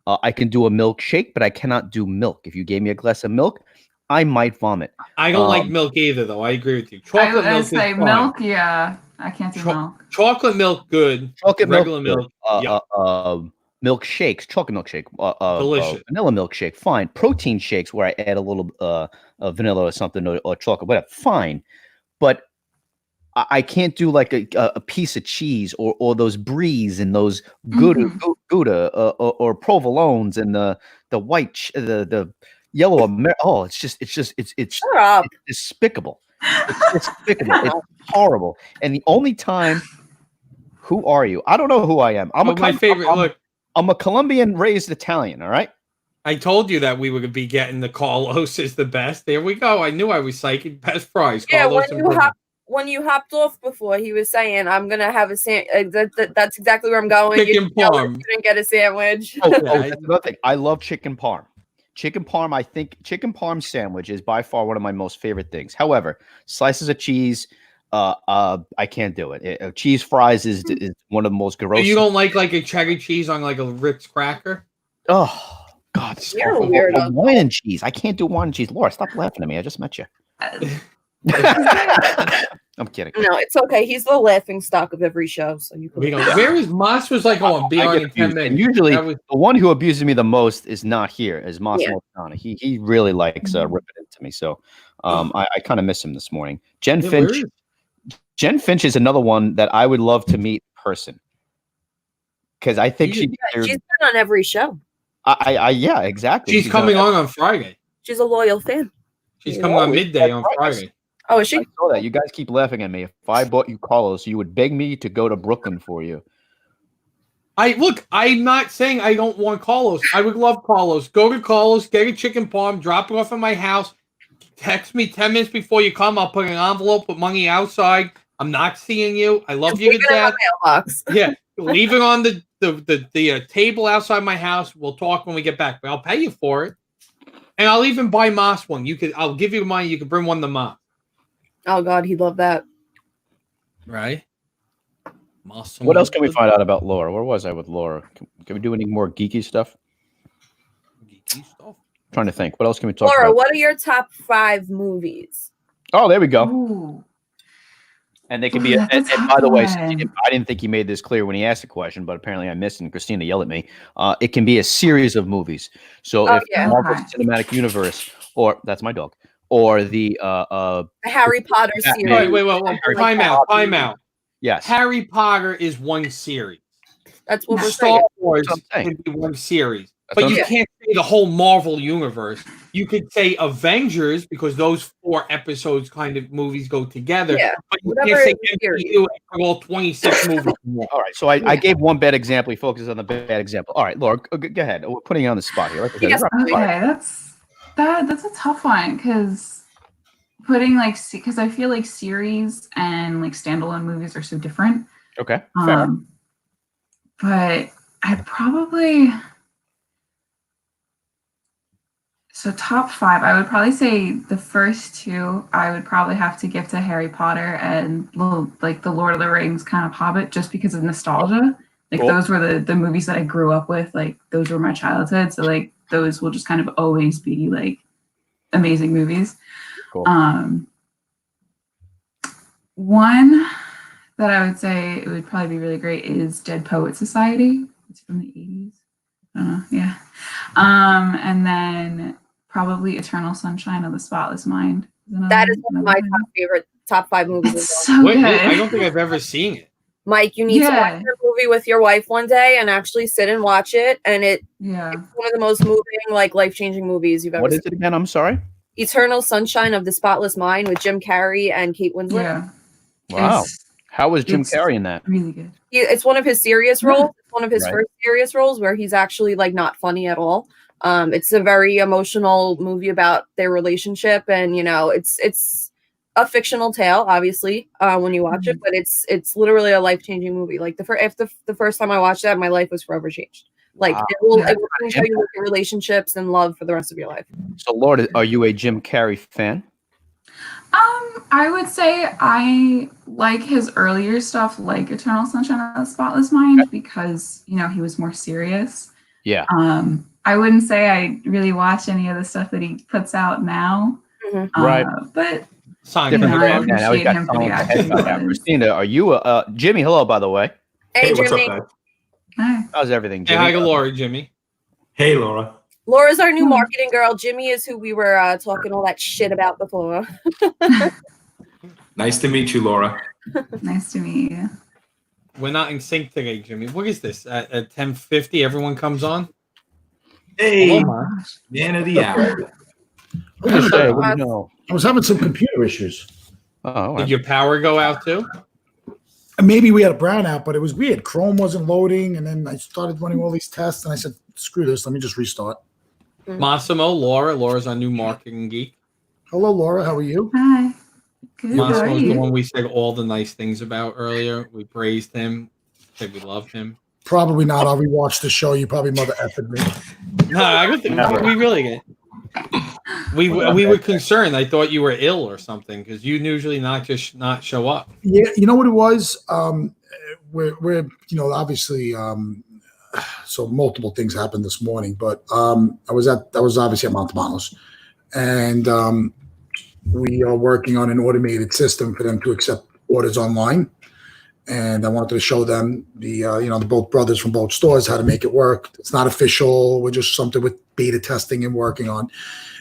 I can do a milkshake, but I cannot do milk. If you gave me a glass of milk, I might vomit. I don't like milk either, though. I agree with you. Chocolate milk is fine. Milk, yeah. I can't do milk. Chocolate milk, good. Regular milk. Milkshakes, chocolate milkshake, delicious. Vanilla milkshake, fine. Protein shakes where I add a little vanilla or something or chocolate, whatever, fine. But I can't do like a piece of cheese or those bries and those Gouda or provolones and the white the yellow. It's despicable. It's despicable. It's horrible. And the only time, who are you? I don't know who I am. My favorite. Look, I'm a Colombian raised Italian. All right. I told you that we would be getting the Carlos is the best. There we go. I knew I was psyching best fries. Yeah, when you hopped off before, he was saying, "I'm gonna have a sandwich." That's exactly where I'm going. Chicken parm. You didn't get a sandwich. That's another thing. I love chicken parm. Chicken parm. I think chicken parm sandwich is by far one of my most favorite things. However, slices of cheese, I can't do it. Cheese fries is one of the most gross. So you don't like a cheddar cheese on like a Ritz cracker? Oh God, you're weird. Wine and cheese. I can't do wine and cheese. Laura, stop laughing at me. I just met you. I'm kidding. No, it's okay. He's the laughing stock of every show. So you can. Where is Moss? Was like, oh, be on in 10 minutes. And usually, the one who abuses me the most is not here. Is Moss Montana? He really likes ripping into me. So, I kind of miss him this morning. Jen Finch. Jen Finch is another one that I would love to meet in person because I think she's been on every show. Yeah, exactly. She's coming on Friday. She's a loyal fan. She's coming on midday on Friday. Oh, is she? I saw that. You guys keep laughing at me. If I bought you Carlos, you would beg me to go to Brooklyn for you. I'm not saying I don't want Carlos. I would love Carlos. Go to Carlos, get a chicken parm, drop it off at my house. Text me 10 minutes before you come. I'll put an envelope with money outside. I'm not seeing you. I love you to death. Yeah, leave it on the table outside my house. We'll talk when we get back. But I'll pay you for it, and I'll even buy Moss one. I'll give you money. You can bring one to Moss. Oh God, he'd love that. Right. Moss. What else can we find out about Laura? Where was I with Laura? Can we do any more geeky stuff? Geeky stuff. I'm trying to think. What else can we talk Laura, about? what are your top 5 movies? Oh, there we go. Ooh. And they can be. And by the way, I didn't think he made this clear when he asked the question, but apparently I missed it. And Christina yelled at me. It can be a series of movies. So if Marvel Cinematic Universe, or that's my dog, or the Harry Potter series. Wait. Time out. Yes. Harry Potter is one series. That's what we're saying. Star Wars can be one series. But you can't say the whole Marvel universe. you could say Avengers because those 4 episodes kind of movies go together. Yeah, but you whatever can't say is series. MCU and all 26 movies. All right, so I gave one bad example. He focuses on the bad example. All right, Laura, go ahead. We're putting you on the spot here. Like I said, Yes, okay, that's a tough one because putting because I feel like series and like standalone movies are so different. Okay, fair. But I'd probably top 5. I would probably say the first 2. I would probably have to give to Harry Potter and like the Lord of the Rings kind of Hobbit, just because of nostalgia. Like Cool. Those were the movies that I grew up with. Like those were my childhood. So like those will just kind of always be like amazing movies. Cool. One that I would say it would probably be really great is Dead Poet Society. It's from the 80s. Yeah. And then probably Eternal Sunshine of the Spotless Mind. That is one of my top 5 movies. It's so good. I don't think I've ever seen it. Mike, you need to watch your movie with your wife one day and actually sit and watch it. And it's one of the most moving, like life-changing movies you've ever seen. What is it again? I'm sorry. Eternal Sunshine of the Spotless Mind with Jim Carrey and Kate Winslet. Yeah. Wow. How was Jim Carrey in that? Really good. It's one of his serious roles. It's one of his first serious roles where he's actually like not funny at all. It's a very emotional movie about their relationship, and it's a fictional tale, obviously, when you watch it, but it's literally a life-changing movie. Like the first time I watched that, my life was forever changed. Like it will change how you look at relationships and love for the rest of your life. So, Lord, are you a Jim Carrey fan? I would say I like his earlier stuff, like Eternal Sunshine of the Spotless Mind, because he was more serious. Yeah. I wouldn't say I really watch any of the stuff that he puts out now. Mm-hmm. Right. But I appreciate him for the action. Christina, are you Jimmy? Hello, by the way. Hey, what's Jimmy. up, guys? Hi. How's everything, Jimmy? Hey, hi, Laura, Jimmy. Hey, Laura. Laura's our new marketing girl. Jimmy is who we were talking all that shit about before. Nice to meet you, Laura. Nice to meet you. We're not in sync today, Jimmy. What is this? At 10:50, everyone comes on? Hey, man of the hour. I was having some computer issues. Did your power go out too? Maybe we had a brownout, but it was weird. Chrome wasn't loading, and then I started running all these tests, and I said, screw this, let me just restart. Massimo, Laura's our new marketing geek. Hello, Laura. How are you? Hi. Good. Massimo's the one we said all the nice things about earlier. We praised him, said we loved him. Probably not. I'll rewatch the show. You probably mother effed me. No, I don't think we really get. We were concerned. I thought you were ill or something because you usually not show up. Yeah, you know what it was. We're obviously so multiple things happened this morning, but I was obviously at Montalbano's, and we are working on an automated system for them to accept orders online. And I wanted to show them the both brothers from both stores how to make it work. It's not official. We're just something with beta testing and working on.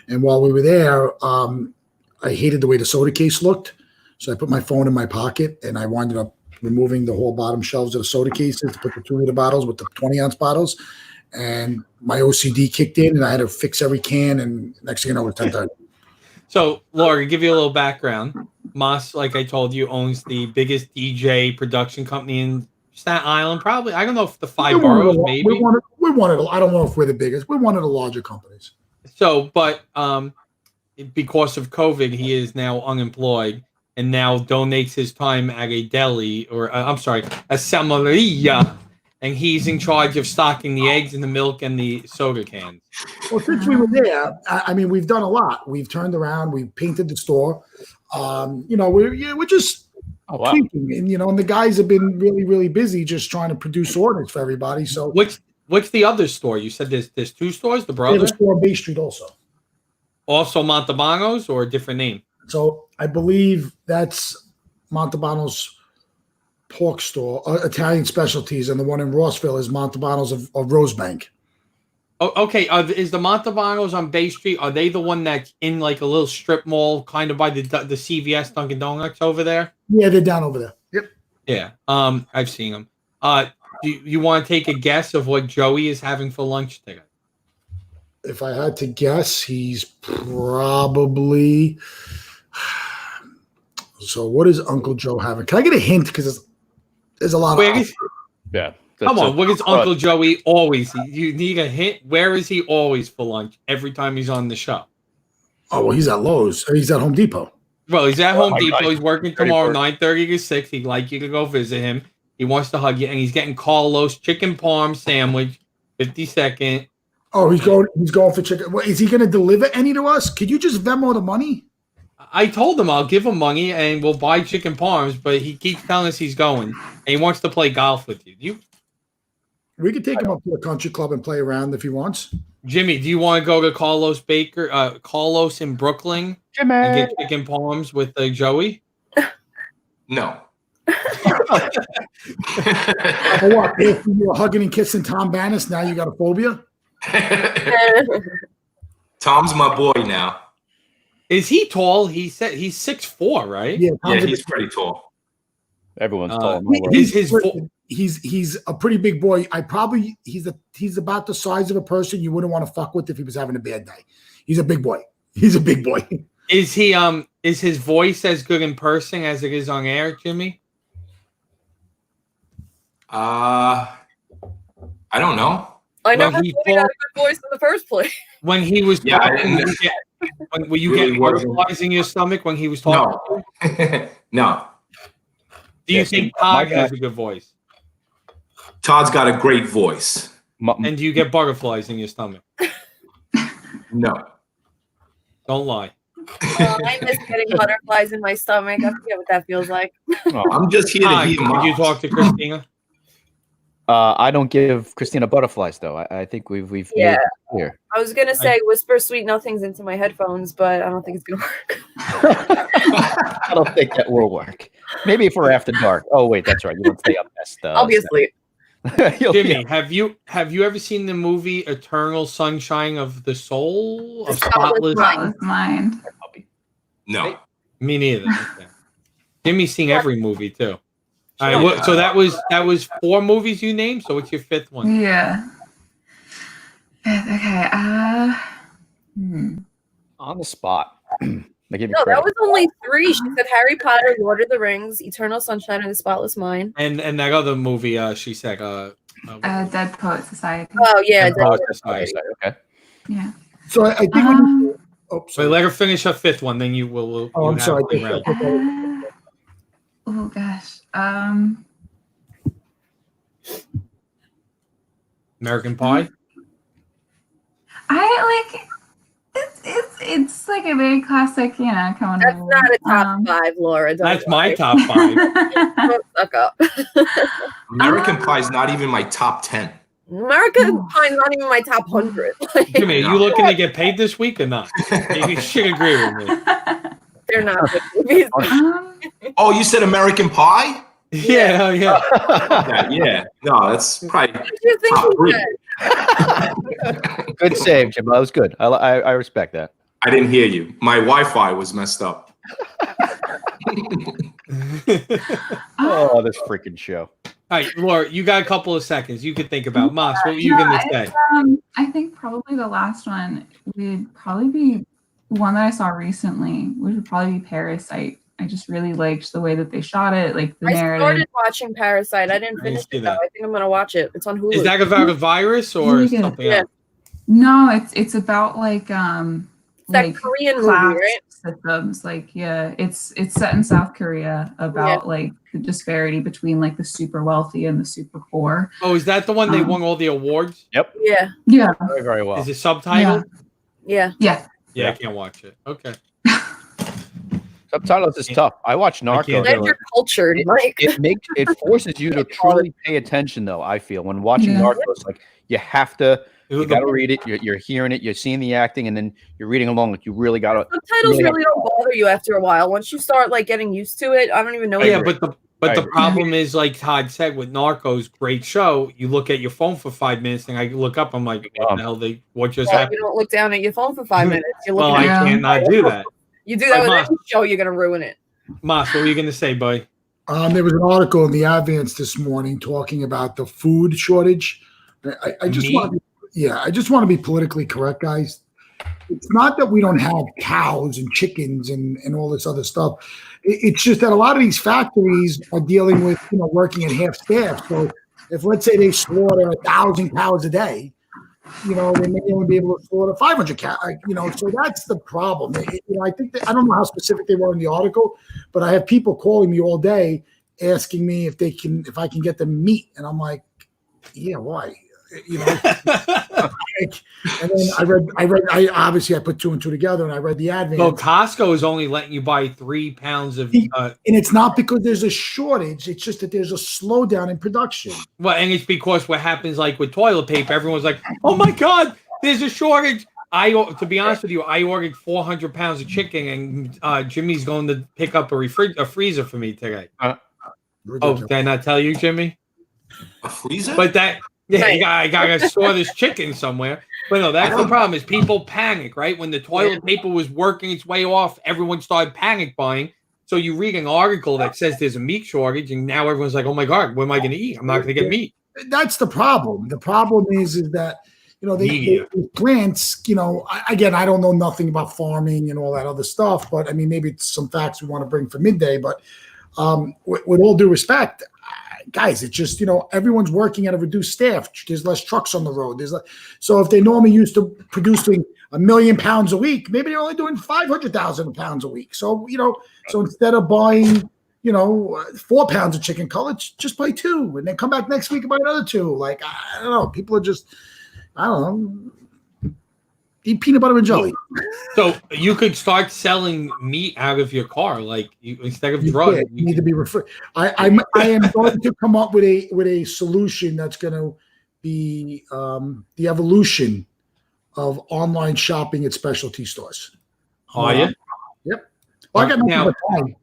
And while we were there, I hated the way the soda case looked. So I put my phone in my pocket and I wound up removing the whole bottom shelves of the soda cases to put the 2-liter bottles with the 20-ounce bottles. And my OCD kicked in and I had to fix every can. And next thing you know, it's 10:30. So, Laura, to give you a little background, Moss, like I told you, owns the biggest DJ production company in Staten Island. Probably, I don't know if the 5 boroughs, maybe. We're one of the, I don't know if we're the biggest. We're one of the larger companies. So, but because of COVID, he is now unemployed and now donates his time at a deli or, a Samaria, and he's in charge of stocking the eggs and the milk and the soda cans. Well, since we were there, I mean, we've done a lot. We've turned around. We've painted the store. We're just thinking, and the guys have been really, really busy just trying to produce orders for everybody. So what's the other store? You said there's 2 stores. The brother. There's a store on Bay Street also. Also Montalbano's or a different name. So I believe that's Montalbano's pork store, Italian specialties, and the one in Rossville is Montalbano's of Rosebank. Oh, okay. Is the Montalbano's on Bay Street? Are they the one that's in like a little strip mall, kind of by the CVS Dunkin' Donuts over there? Yeah, they're down over there. Yep. Yeah. I've seen them. Do you want to take a guess of what Joey is having for lunch today? if I had to guess, he's probably. So, what is Uncle Joe having? Can I get a hint? Because there's a lot of. Yeah. Come on, what is Uncle Joey always? You need a hint. Where is he always for lunch? Every time he's on the show. Oh well, he's at Lowe's. He's at Home Depot. Well, he's at Home Depot. He's working tomorrow, 9:30 to 6. He'd like you to go visit him. He wants to hug you, and he's getting Carlos chicken parm sandwich, 52nd. Oh, he's going for chicken. Well, is he going to deliver any to us? Could you just Venmo the money? I told him I'll give him money and we'll buy chicken parms, but he keeps telling us he's going and he wants to play golf with you. We could take him up to a country club and play around if he wants. Jimmy, do you want to go to Carlos in Brooklyn and get chicken parms with Joey? No. What? If you were hugging and kissing Tom Bannis, now you got a phobia? Tom's my boy now. Is he tall? He said he's 6'4", right? Yeah, he's pretty tall. Everyone's tall. He's a pretty big boy. He's about the size of a person you wouldn't want to fuck with if he was having a bad day. He's a big boy. Is his voice as good in person as it is on air, Jimmy? I don't know. I know how he got a good voice in the first place. When he was talking, were you getting butterflies in your stomach when he was talking? No. No. Do you think Todd has a good voice? Todd's got a great voice. And do you get butterflies in your stomach? No. Don't lie. I miss getting butterflies in my stomach. I forget what that feels like. I'm just here to hear. Did you talk to Christina? I don't give Christina butterflies though. I think we've made it clear. I was gonna say whisper sweet nothings into my headphones, but I don't think it's gonna work. I don't think that will work. Maybe if we're after dark. Oh wait, that's right. You don't stay up past. I'll be asleep. Jimmy, have you ever seen the movie Eternal Sunshine of the Soul? Of Spotless Mind. No. Me neither. Okay. Jimmy's seen every movie too. All right, so that was 4 movies you named. So what's your 5th one? Yeah. Okay. On the spot. That was only 3. She said Harry Potter, Lord of the Rings, Eternal Sunshine of the Spotless Mind, and that other movie. She said, Dead Poet Society. Oh yeah, Dead Poet Society. Okay. Yeah. So I think. Wait, let her finish her 5th one, then you will. Oh, I'm sorry. Oh gosh. American Pie. I like it's like a very classic, coming. That's not a top 5, Laura. That's my top 5. Don't suck up. American Pie is not even my top 10. American Pie is not even my top 100. Jimmy, are you looking to get paid this week or not? You should agree with me. They're not good movies. Oh, you said American Pie? Yeah, yeah. Yeah. No, that's probably. What did you think he said? Good save, Jim. That was good. I respect that. I didn't hear you. My Wi-Fi was messed up. Oh, this freaking show. All right, Laura, you got a couple of seconds. You could think about Moss. What were you going to say? I think probably the last one would probably be one that I saw recently, which would probably be Parasite. I just really liked the way that they shot it, like the narrative. I started watching Parasite. I didn't finish it though. I think I'm gonna watch it. It's on Hulu. Is that about a virus or something else? No, it's about like that Korean movie, right? Systems. Like it's set in South Korea about like the disparity between like the super wealthy and the super poor. Oh, is that the one they won all the awards? Yep. Yeah. Yeah. Very, very well. Is it subtitled? Yeah. Yeah. Yeah, I can't watch it. Okay. Subtitles is tough. I watch Narcos. You're cultured, Mike. It forces you to truly pay attention, though. I feel when watching Narcos, like you have to, you got to read it. You're hearing it. You're seeing the acting, and then you're reading along. Like you really got to. Subtitles really don't bother you after a while. Once you start like getting used to it, I don't even know. Yeah, but the problem is, like Todd said, with Narcos, great show. You look at your phone for 5 minutes, and I look up. I'm like, what the hell? What just happened? You don't look down at your phone for 5 minutes. You're looking I can't not do that. You do that with any show, you're gonna ruin it. Moss, what were you gonna say, boy? There was an article in the Advance this morning talking about the food shortage. I just want Yeah, I just want to be politically correct, guys. It's not that we don't have cows and chickens and all this other stuff. It's just that a lot of these factories are dealing with, working at half staff. So if, let's say, they slaughter 1,000 cows a day, they may only be able to slaughter 500 cows, so that's the problem. I think I don't know how specific they were in the article, but I have people calling me all day asking me if I can get them meat. And I'm like, yeah, why? And then I obviously I put two and two together and I read the advert. Well, Costco is only letting you buy 3 pounds of and it's not because there's a shortage, it's just that there's a slowdown in production. Well, and it's because what happens like with toilet paper, everyone's like, oh my god, there's a shortage. To be honest with you, I ordered 400 pounds of chicken and Jimmy's going to pick up a freezer for me today. Did I not tell you, Jimmy? A freezer? But that I gotta store this chicken somewhere. But no, that's the problem is people panic, right? When the toilet paper was working its way off, everyone started panic buying. So you read an article that says there's a meat shortage, and now everyone's like, oh my God, what am I gonna eat? I'm not gonna get meat. That's the problem. The problem is that they plants, again, I don't know nothing about farming and all that other stuff, but I mean maybe it's some facts we want to bring for midday, but with all due respect, guys, it's just, everyone's working at a reduced staff. There's less trucks on the road. So if they normally used to producing 1 million pounds a week, maybe they're only doing 500,000 pounds a week. So, so instead of buying, 4 pounds of chicken cutlets, just buy 2 and then come back next week and buy another 2. Like, I don't know. People are just, I don't know. Eat peanut butter and jelly. So you could start selling meat out of your car, like instead of drugs. You need to be referred. I am going to come up with a solution that's going to be the evolution of online shopping at specialty stores. Are you? Yep. Well, I got nothing but time.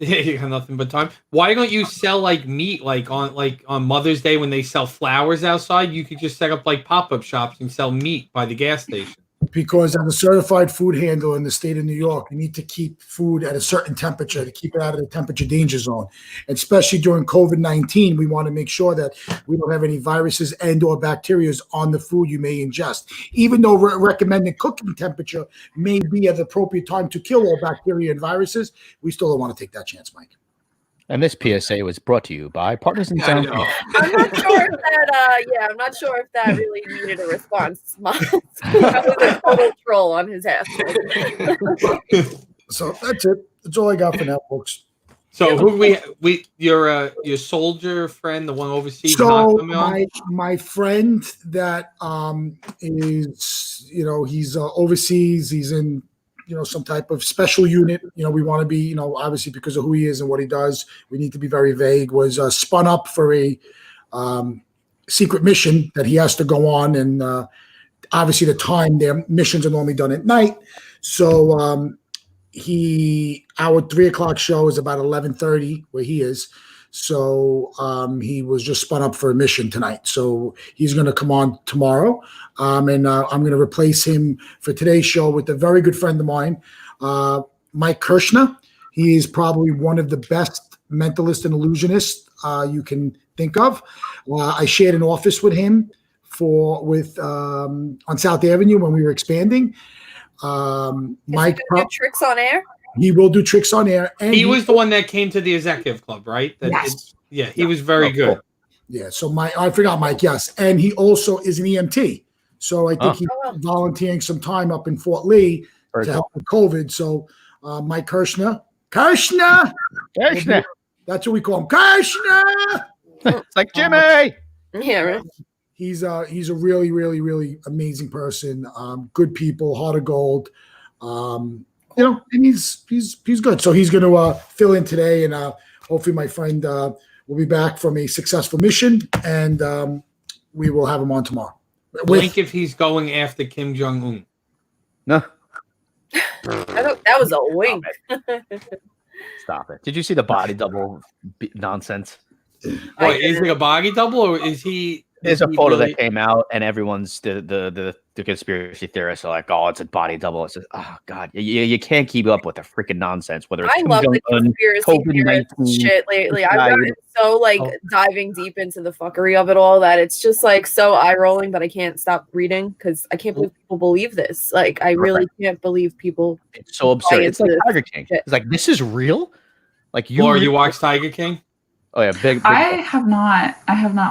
Yeah, you got nothing but time. Why don't you sell like meat on Mother's Day when they sell flowers outside? You could just set up like pop-up shops and sell meat by the gas station. Because as a certified food handler in the state of New York, you need to keep food at a certain temperature to keep it out of the temperature danger zone. And especially during COVID-19, we want to make sure that we don't have any viruses and or bacteria on the food you may ingest. Even though recommended cooking temperature may be at the appropriate time to kill all bacteria and viruses, we still don't want to take that chance, Mike. And this PSA was brought to you by Partners in Sound. I'm not sure if that. I'm not sure if that really needed a response. That was a total troll on his ass. So that's it. That's all I got for now, folks. So who your soldier friend, the one overseas? So my friend that is he's overseas. He's in some type of special unit. We want to be, obviously because of who he is and what he does, we need to be very vague, was spun up for a secret mission that he has to go on. And obviously the time, their missions are normally done at night. So our 3:00 show is about 11:30 where he is. So he was just spun up for a mission tonight. So he's going to come on tomorrow. And I'm going to replace him for today's show with a very good friend of mine, Mike Kirshner. He is probably one of the best mentalists and illusionists you can think of. I shared an office with him on South Avenue when we were expanding. Mike do tricks on air. He will do tricks on air. And he was the one that came to the executive club, right? Yes. He was very good. Cool. Yeah. So I forgot Mike. Yes. And he also is an EMT. So I think he's volunteering some time up in Fort Lee to help with COVID. So Mike Kirshner. That's what we call him. Kirshner. It's like Jimmy. Yeah, right. He's a really, really, really amazing person. Good people, heart of gold. And he's good. So he's going to fill in today, and hopefully my friend will be back from a successful mission, and we will have him on tomorrow. Blink if he's going after Kim Jong-un. No. That was a wink. Stop it. Did you see the body double nonsense? Wait, is it a body double, or is he There's a photo that came out, and everyone's the conspiracy theorists are like, "Oh, it's a body double." It's just, oh god, you can't keep up with the freaking nonsense. Whether it's I love the conspiracy theorist shit lately. I've gotten so like diving deep into the fuckery of it all that it's just like so eye rolling, but I can't stop reading because I can't believe people believe this. Like I really can't believe people. It's so absurd. It's like Tiger King. It's like this is real. Like you watch Tiger King? Oh yeah, big. I have not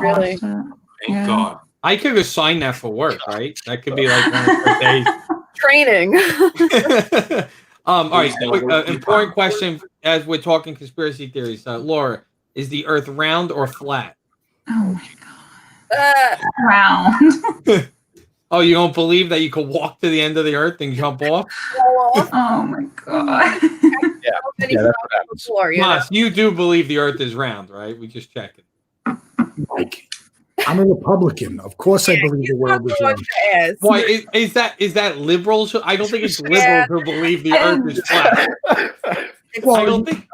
Really? watched it. Thank God. I could assign that for work, right? That could be like one of the days. Training. All right. Important question as we're talking conspiracy theories. Laura, is the Earth round or flat? Oh my god. Round. Oh, you don't believe that you could walk to the end of the Earth and jump off? Oh my god. Yeah, that's what happens. Mas, you do believe the Earth is round, right? We just checking. Mike, I'm a Republican. Of course, I believe the world is round. Why is that liberals? I don't think it's liberals who believe the Earth is flat. I don't think.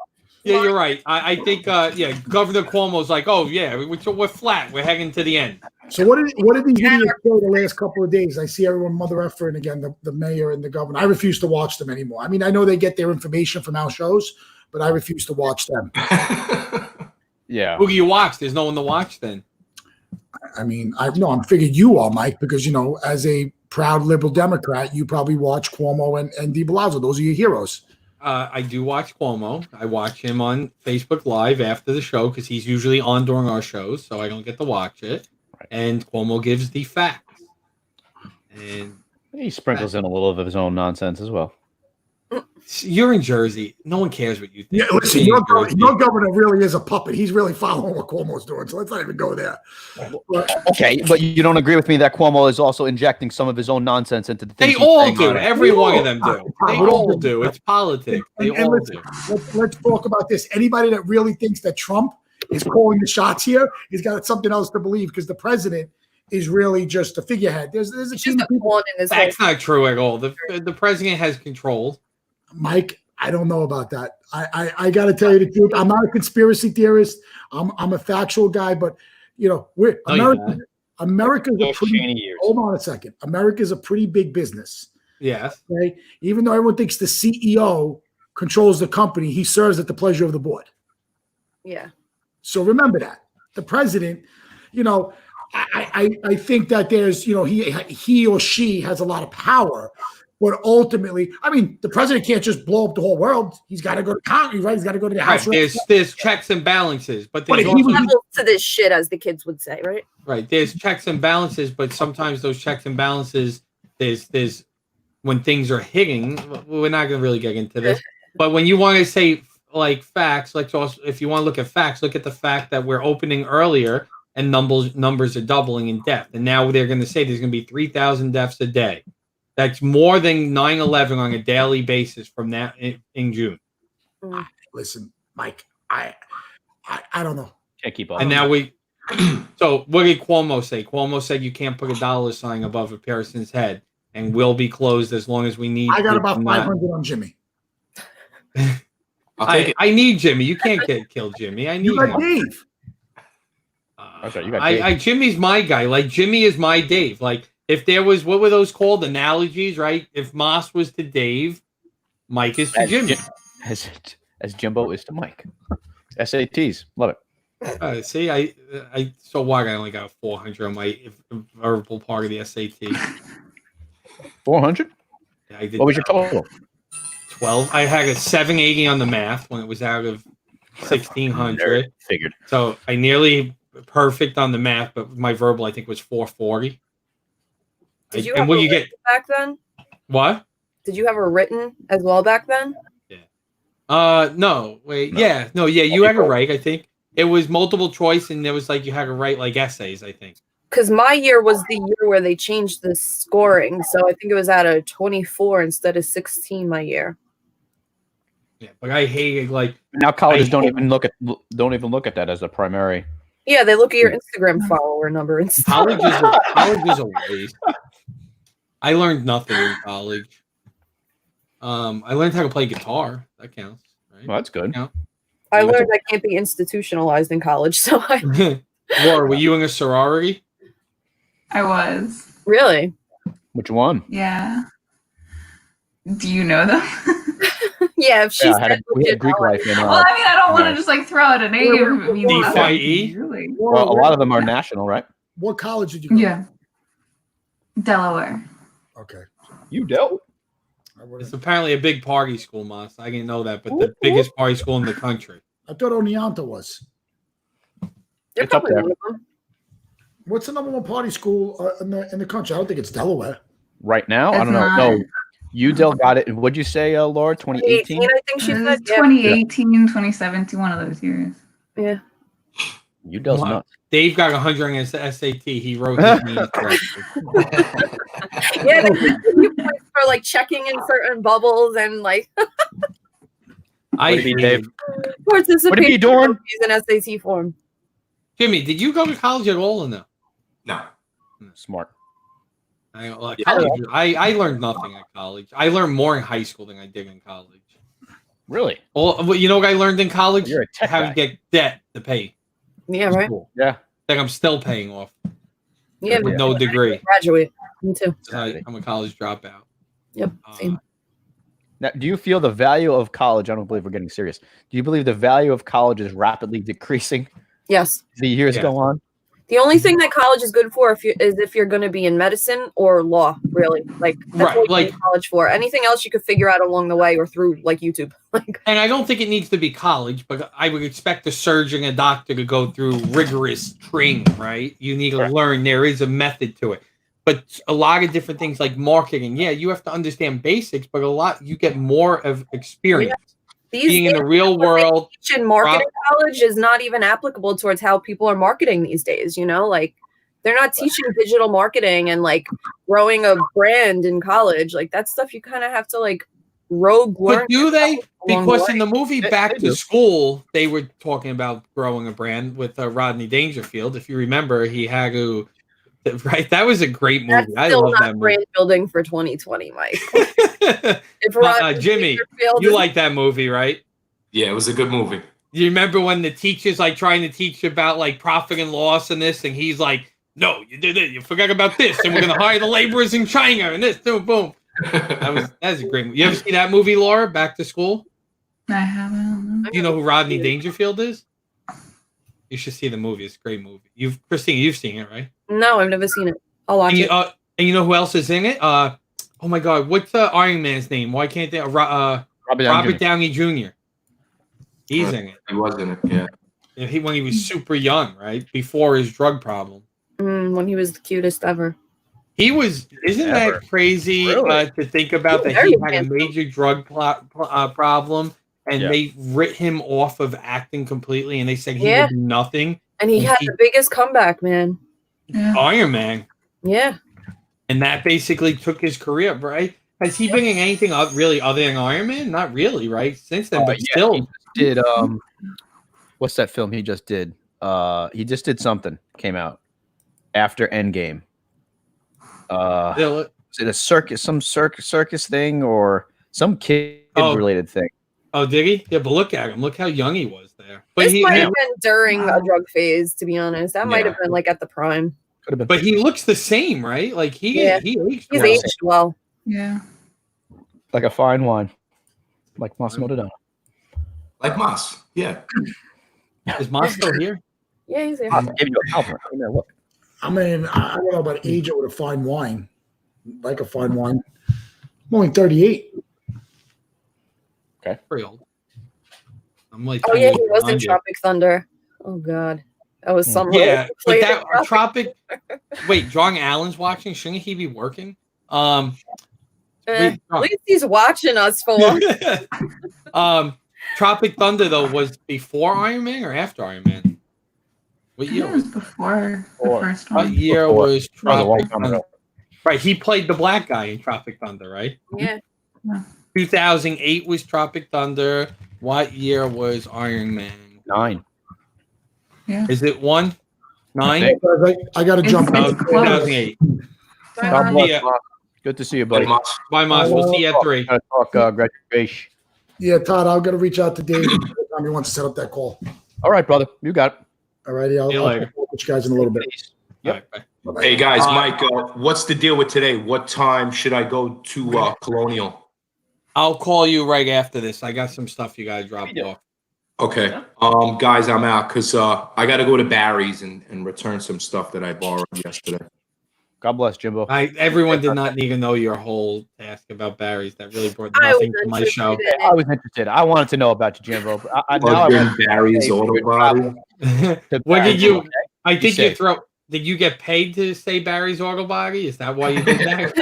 Yeah, you're right. I think. Governor Cuomo's like, oh yeah, we're flat. We're heading to the end. So what did these videos show the last couple of days? I see everyone mother effing again, the mayor and the governor. I refuse to watch them anymore. I mean, I know they get their information from our shows, but I refuse to watch them. Yeah. Who do you watch? There's no one to watch then. I mean, I'm figured you are, Mike, because as a proud liberal Democrat, you probably watch Cuomo and De Blasio. Those are your heroes. I do watch Cuomo. I watch him on Facebook Live after the show because he's usually on during our shows, so I don't get to watch it. Right. And Cuomo gives the facts. And he sprinkles in a little of his own nonsense as well. You're in Jersey. No one cares what you think. Yeah, listen, your governor really is a puppet. He's really following what Cuomo's doing, so let's not even go there. Okay, but you don't agree with me that Cuomo is also injecting some of his own nonsense into the things they all do. Every one of them do. They all do. It's politics. They all do. Let's talk about this. Anybody that really thinks that Trump is calling the shots here, he's got something else to believe because the president is really just a figurehead. There's a team of people. That's not true at all. The president has control. Mike, I don't know about that. I got to tell you the truth. I'm not a conspiracy theorist. I'm a factual guy, but America's a pretty. Hold on a second. America's a pretty big business. Yes. Okay. Even though everyone thinks the CEO controls the company, he serves at the pleasure of the board. Yeah. So remember that the president, I think that there's, he or she has a lot of power. But ultimately, I mean, the president can't just blow up the whole world. He's got to go to Congress, right? He's got to go to the House. There's checks and balances, but there's levels to this shit, as the kids would say, right? Right. There's checks and balances, but sometimes those checks and balances, there's when things are hitting. We're not going to really get into this, but when you want to say like facts, like also, if you want to look at facts, look at the fact that we're opening earlier and numbers are doubling in death, and now they're going to say there's going to be 3,000 deaths a day. That's more than 9/11 on a daily basis from that in June. Listen, Mike, I don't know. Can't keep up. And now so what did Cuomo say? Cuomo said you can't put a dollar sign above a person's head and will be closed as long as we need. I got about 500 on Jimmy. I need Jimmy. You can't kill Jimmy. I need you got Dave. Okay, you got Dave. Jimmy's my guy. Like Jimmy is my Dave. Like if there was, what were those called? Analogies, right? If Moss was to Dave, Mike is to Jimmy. As Jimbo is to Mike. SATs. Love it. See, I so why I only got 400 on my verbal part of the SAT. 400? Yeah, I did. What was your total? 12. I had a 780 on the math when it was out of 1,600. Figured. So I nearly perfect on the math, but my verbal I think was 440. Did you have a written back then? What? Did you have a written as well back then? Yeah. No. Wait. No. Yeah. No. Yeah. You had to write. I think it was multiple choice, and there was like you had to write like essays. I think. Because my year was the year where they changed the scoring, so I think it was at a 24 instead of 16. My year. Yeah, but I hated like now colleges don't even look at that as a primary. Yeah, they look at your Instagram follower number instead. College is a waste. I learned nothing in college. I learned how to play guitar. That counts, right? Well, that's good. I learned I can't be institutionalized in college, so I. Laura, were you in a sorority? I was. Really? Which one? Yeah. Do you know them? Yeah, if she said we had Greek life in. Well, I mean, I don't want to just like throw out a name. I mean, DFIE? really. Well, a lot of them are national, right? What college did you go Yeah. Delaware. to? Okay. You dealt. It's apparently a big party school, Moss. I didn't know that, but the biggest party school in the country. I thought Oneonta was. They're It's up probably there. one of them. What's the number one party school in the country? I don't think it's Delaware. Right now, I It's don't know. not. No, UDEL got it. What'd you say, Laura? 2018. 2018, I think she It was said. 2018, 2017, one of those years. Yeah. UDEL's Wow. nuts. Dave got 100 on his SAT. He wrote his name correctly. Yeah, they give you points for like checking in certain bubbles and like I What do you mean, Dave? participation you doing? in SAT form. Jimmy, did you go to college at all or no? No. Smart. I learned nothing at college. I learned more in high school than I did in college. Really? Well, you know what I learned in college? You're a tech How guy. to get debt to pay. Yeah, right. School. Yeah. That I'm still paying off Yeah, with no degree. graduate. Me too. I'm a college dropout. Yep. Same. Now, do you feel the value of college? I don't believe we're getting serious. Do you believe the value of college is rapidly decreasing Yes. as the years Yeah. go on? The only thing that college is good for is if you're going to be in medicine or law, really. Like that's Right, what you like- need college for. Anything else you could figure out along the way or through like YouTube. Like And I don't think it needs to be college, but I would expect a surgeon, a doctor to go through rigorous training, right? You need to Correct. learn. There is a method to it. But a lot of different things like marketing, yeah, you have to understand basics, but you get more of experience. these Being in the real world. teach in marketing college is not even applicable towards how people are marketing these days, you know? Like they're not teaching digital marketing and like growing a brand in college. Like that stuff you kind of have to like rogue learn. But do they? along Because the in the movie Back they to do. School, they were talking about growing a brand with Rodney Dangerfield. If you remember, he had to, right? That was a great movie. That's I still love not that movie. brand building for 2020, Mike. If Rodney Jimmy, Dangerfield you is- like that movie, right? Yeah, it was a good movie. You remember when the teacher's like trying to teach about like profit and loss and this, and he's like, "No, you did it. You forgot about this, and we're gonna hire the laborers in China and this, boom, boom." That's a great movie. You ever see that movie, Laura? Back to School. I haven't. Do you know who Rodney Dangerfield is? You should see the movie. It's a great movie. Christine, you've seen it, right? No, I've never seen it. I'll watch it. And you know who else is in it? Oh my God, what's Iron Man's name? Why can't they? Robert Downey Jr. He's in it. He was in it, yeah. And when he was super young, right before his drug problem. When he was the cutest ever. He was. Isn't Ever. that crazy Really? to think about that Very he had a handsome. major drug problem, and Yeah. they writ him off of acting completely, and they said he Yeah. would do nothing. And he And had he- the biggest comeback, man. Yeah. Iron Man, Yeah. and that basically took his career. Right? Has he been in anything really other than Iron Man? Not really, right? Since then, but Yeah, still. he just did what's that film he just did? He just did something came out after Endgame. Still- Is it a circus thing or some kid related thing? Oh, did he? Yeah, but look at him. Look how young he was there. But This he, might have been during a drug phase, to be honest. That might Yeah. have been like at the prime. Could have been. but he looks the same, right? Like he Yeah. aged He's well. aged well. Yeah. Like a fine wine, like Massimo Dodano. Like Moss, yeah. Is Moss still here? Yeah, he's there. I'll give you a compliment. Come here, look. I mean, I don't know about age it with a fine wine. Like a fine wine. I'm only 38. Pretty old. I'm like. Oh yeah, he 10 was in behind you. Tropic Thunder. Oh god, that was some. Yeah, but played that in Tropic. Wait, John Allen's watching. Shouldn't he be working? At least he's watching us for once. Tropic Thunder though was before Iron Man or after Iron Man? What I year think it was? was before the Before. first What one. year Before. was That was a long Tropic time Thunder? ago. Right, he played the black guy in Tropic Thunder, right? Yeah. 2008 was Tropic Thunder. What year was Iron Man? 9. Is it 1? 9? think. I got to It's- jump. it's No, close. 2008. God bless, Yeah. Moss. Good to see you, buddy. Like Moss. Bye, Moss. We'll see you at 3. Gotta talk graduation. Yeah, Todd, I'll got to reach out to Dave anytime he wants to set up that call. All right, brother. You got it. All righty. I'll See you talk later. with you guys in a little bit. Yep. All right, bye. Bye-bye. Hey guys, Mike, what's the deal with today? What time should I go to Colonial? I'll call you right after this. I got some stuff you gotta drop off. Okay. Guys, I'm out because I got to go to Barry's and return some stuff that I borrowed yesterday. God bless, Jimbo. Everyone did not need to know your whole task about Barry's. That really brought nothing to my show. I was interested. I wanted to know about you, Jimbo. Now I Barry's Auto Body. What did you? I think you throw. Did you get paid to say Barry's Auto Body? Is that why you did that?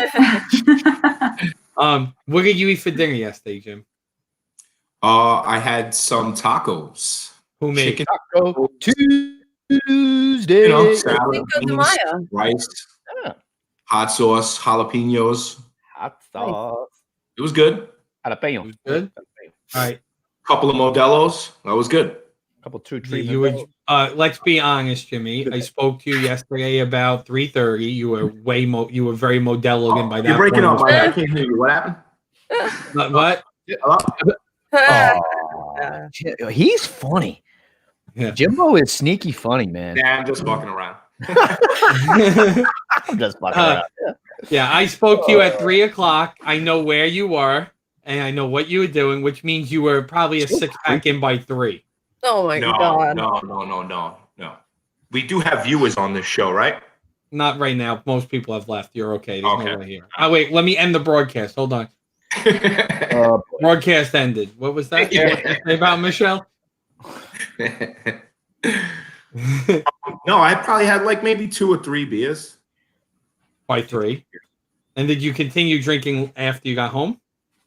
What did you eat for dinner yesterday, Jim? I had some tacos. Who made chicken taco Tuesday? You know, salad, beans, rice, hot sauce, jalapenos. Hot sauce. It was good. Jalapeno. It was good. All right. Couple of Modelos. That was good. Couple 2 trees. Let's be honest, Jimmy. I spoke to you yesterday about 3:30. You were you were very Modelo again by that. You're breaking point. up. I can't hear you. What happened? What? He's funny. Yeah. Jimbo is sneaky funny, man. Nah, I'm just fucking around. I'm just fucking around. Yeah, I spoke to you at 3:00. I know where you were, and I know what you were doing, which means you were probably a 6-pack in by 3. Oh my God. No. We do have viewers on this show, right? Not right now. Most people have left. You're okay. There's no one here. Oh, wait. Let me end the broadcast. Hold on. Broadcast ended. What was that? Yeah. What did you say about Michelle? No, I probably had like maybe 2 or 3 beers. By 3. And did you continue drinking after you got home?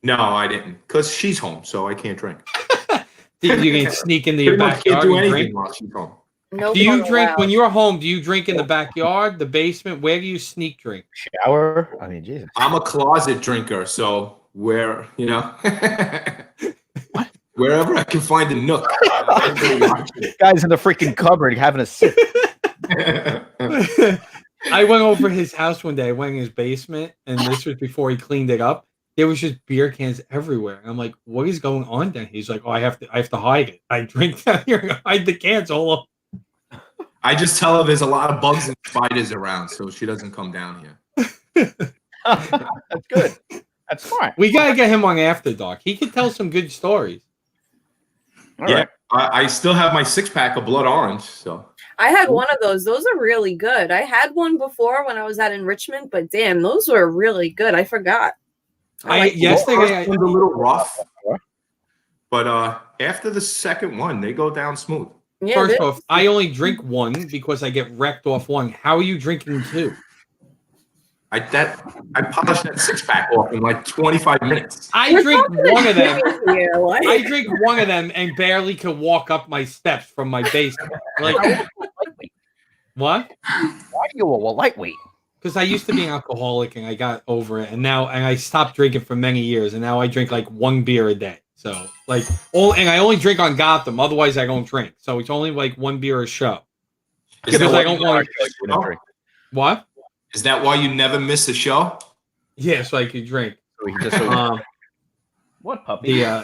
No, I didn't. Because she's home, so I can't drink. Did you sneak into your backyard can't do and anything drink? while she's home. No. Do you drink when you're home? Do you drink in the backyard, the basement? Where do you sneak drink? Shower? I mean, Jesus. I'm a closet drinker, so wherever I can find a nook. Guy's in the freaking cupboard having a sip. I went over his house one day. I went in his basement, and this was before he cleaned it up. There was just beer cans everywhere. And I'm like, what is going on then? He's like, oh, I have to hide it. I drink down here and hide the cans all over. I just tell her there's a lot of bugs and spiders around, so she doesn't come down here. That's good. That's smart. We gotta get him on After Dark. He could tell some good stories. All yeah, right. I still have my 6-pack of Blood Orange. So I had one of those. Those are really good. I had one before when I was at Enrichment, but damn, those were really good. I forgot. Yesterday one's a little rough, but after the second one, they go down smooth. Yeah, First off, I only drink one because I get wrecked off one. How are you drinking 2? I polished that 6-pack off in like 25 minutes. I drink one of them. Like... I drink one of them and barely can walk up my steps from my basement. Like what? Why are you a lightweight? Because I used to be an alcoholic and I got over it, and I stopped drinking for many years, and now I drink like 1 beer a day. So and I only drink on Gotham. Otherwise, I don't drink. So it's only like 1 beer a show. Because I don't want to drink. What? Is that why you never miss a show? Yeah, so I could drink. What puppy? I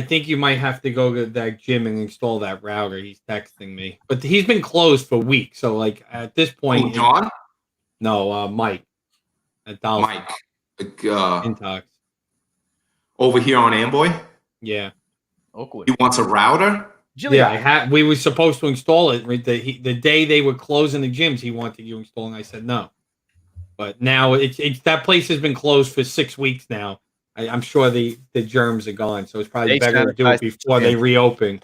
think you might have to go to that gym and install that router. He's texting me, but he's been closed for weeks. So like at this point, oh, John? No, Mike. At Dolphin. Mike. Intox. Over here on Amboy? Yeah. Oakwood. He wants a router? Yeah, we were supposed to install it. The day they were closing the gyms, he wanted you to install, and I said no. But now it's that place has been closed for 6 weeks now. I'm sure the germs are gone, so it's probably better to do it before they reopen.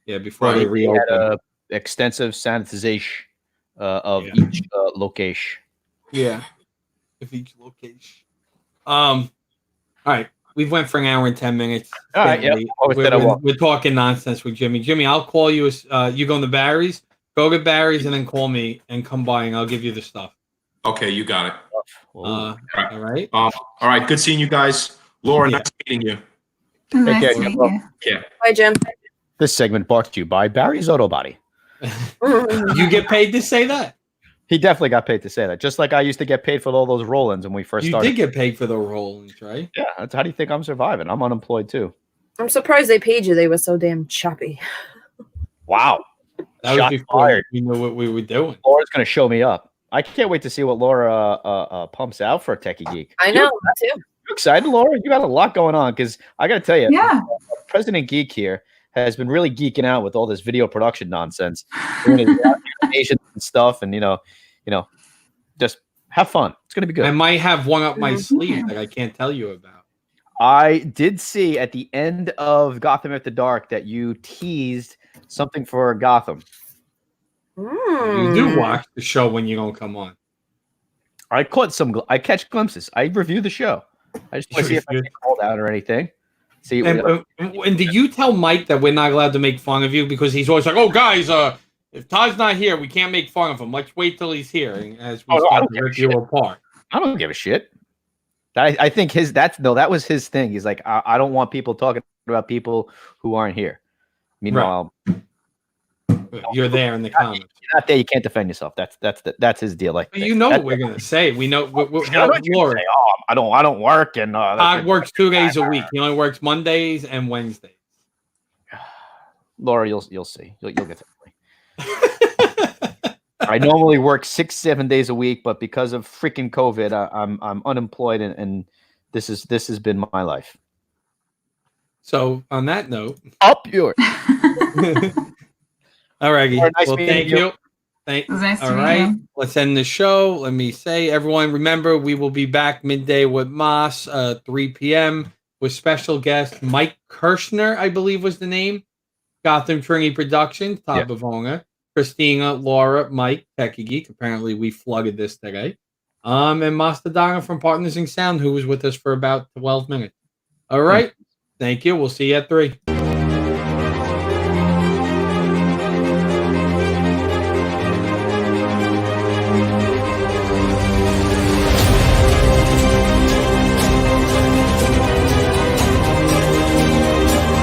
Yeah, before they reopen. Had extensive sanitization of each location. Yeah, of each location. All right. We've went for an hour and 10 minutes. All right, yeah. We're talking nonsense with Jimmy. Jimmy, I'll call you. You go to Barry's. Go to Barry's and then call me and come by and I'll give you the stuff. Okay, you got it. All right. All right. Good seeing you guys. Laura, nice meeting you. Nice meeting you. Yeah. Bye, Jim. This segment brought to you by Barry's Auto Body. You get paid to say that? He definitely got paid to say that. Just like I used to get paid for all those roll-ins when we first started. You did get paid for the roll-ins, right? Yeah. How do you think I'm surviving? I'm unemployed too. I'm surprised they paid you. They were so damn choppy. Wow. That was before you knew what we were doing. Laura's going to show me up. I can't wait to see what Laura pumps out for Tekie Geek. I know, that too. You excited, Laura? You got a lot going on because I got to tell you, Yeah. President Geek here has been really geeking out with all this video production nonsense, doing his animations and stuff, and just have fun. It's gonna be good. I might have one up my sleeve that I can't tell you about. I did see at the end of Gotham After Dark that you teased something for Gotham. You do watch the show when you don't come on. I catch glimpses. I review the show. I just want to see if I get called out or anything. See, and did you tell Mike that we're not allowed to make fun of you because he's always like, "Oh, guys, if Todd's not here, we can't make fun of him. Let's wait till he's here." And as we start to rip you apart, I don't give a shit. I think that was his thing. He's like, I don't want people talking about people who aren't here. Meanwhile, you're there in the comments. You're not there. You can't defend yourself. That's his deal. Like, you know what we're gonna say. We know. Laura, I don't work, and Todd works 2 days a week. He only works Mondays and Wednesdays. Laura, you'll see. You'll get to I normally work 6-7 days a week, but because of freaking COVID, I'm unemployed, and this has been my life. So on that note, up yours. All righty. Nice well, thank you. All right. Let's end the show. Let me say, everyone, remember, we will be back midday with Moss, 3 p.m. with special guest Mike Kirshner, I believe was the name. Gotham Trinity Productions, Todd Bavona, Christina, Laura, Mike, Tekie Geek. Apparently, we flooded this today. And Mastadana from Partners in Sound, who was with us for about 12 minutes. All right. Thank you. We'll see you at 3.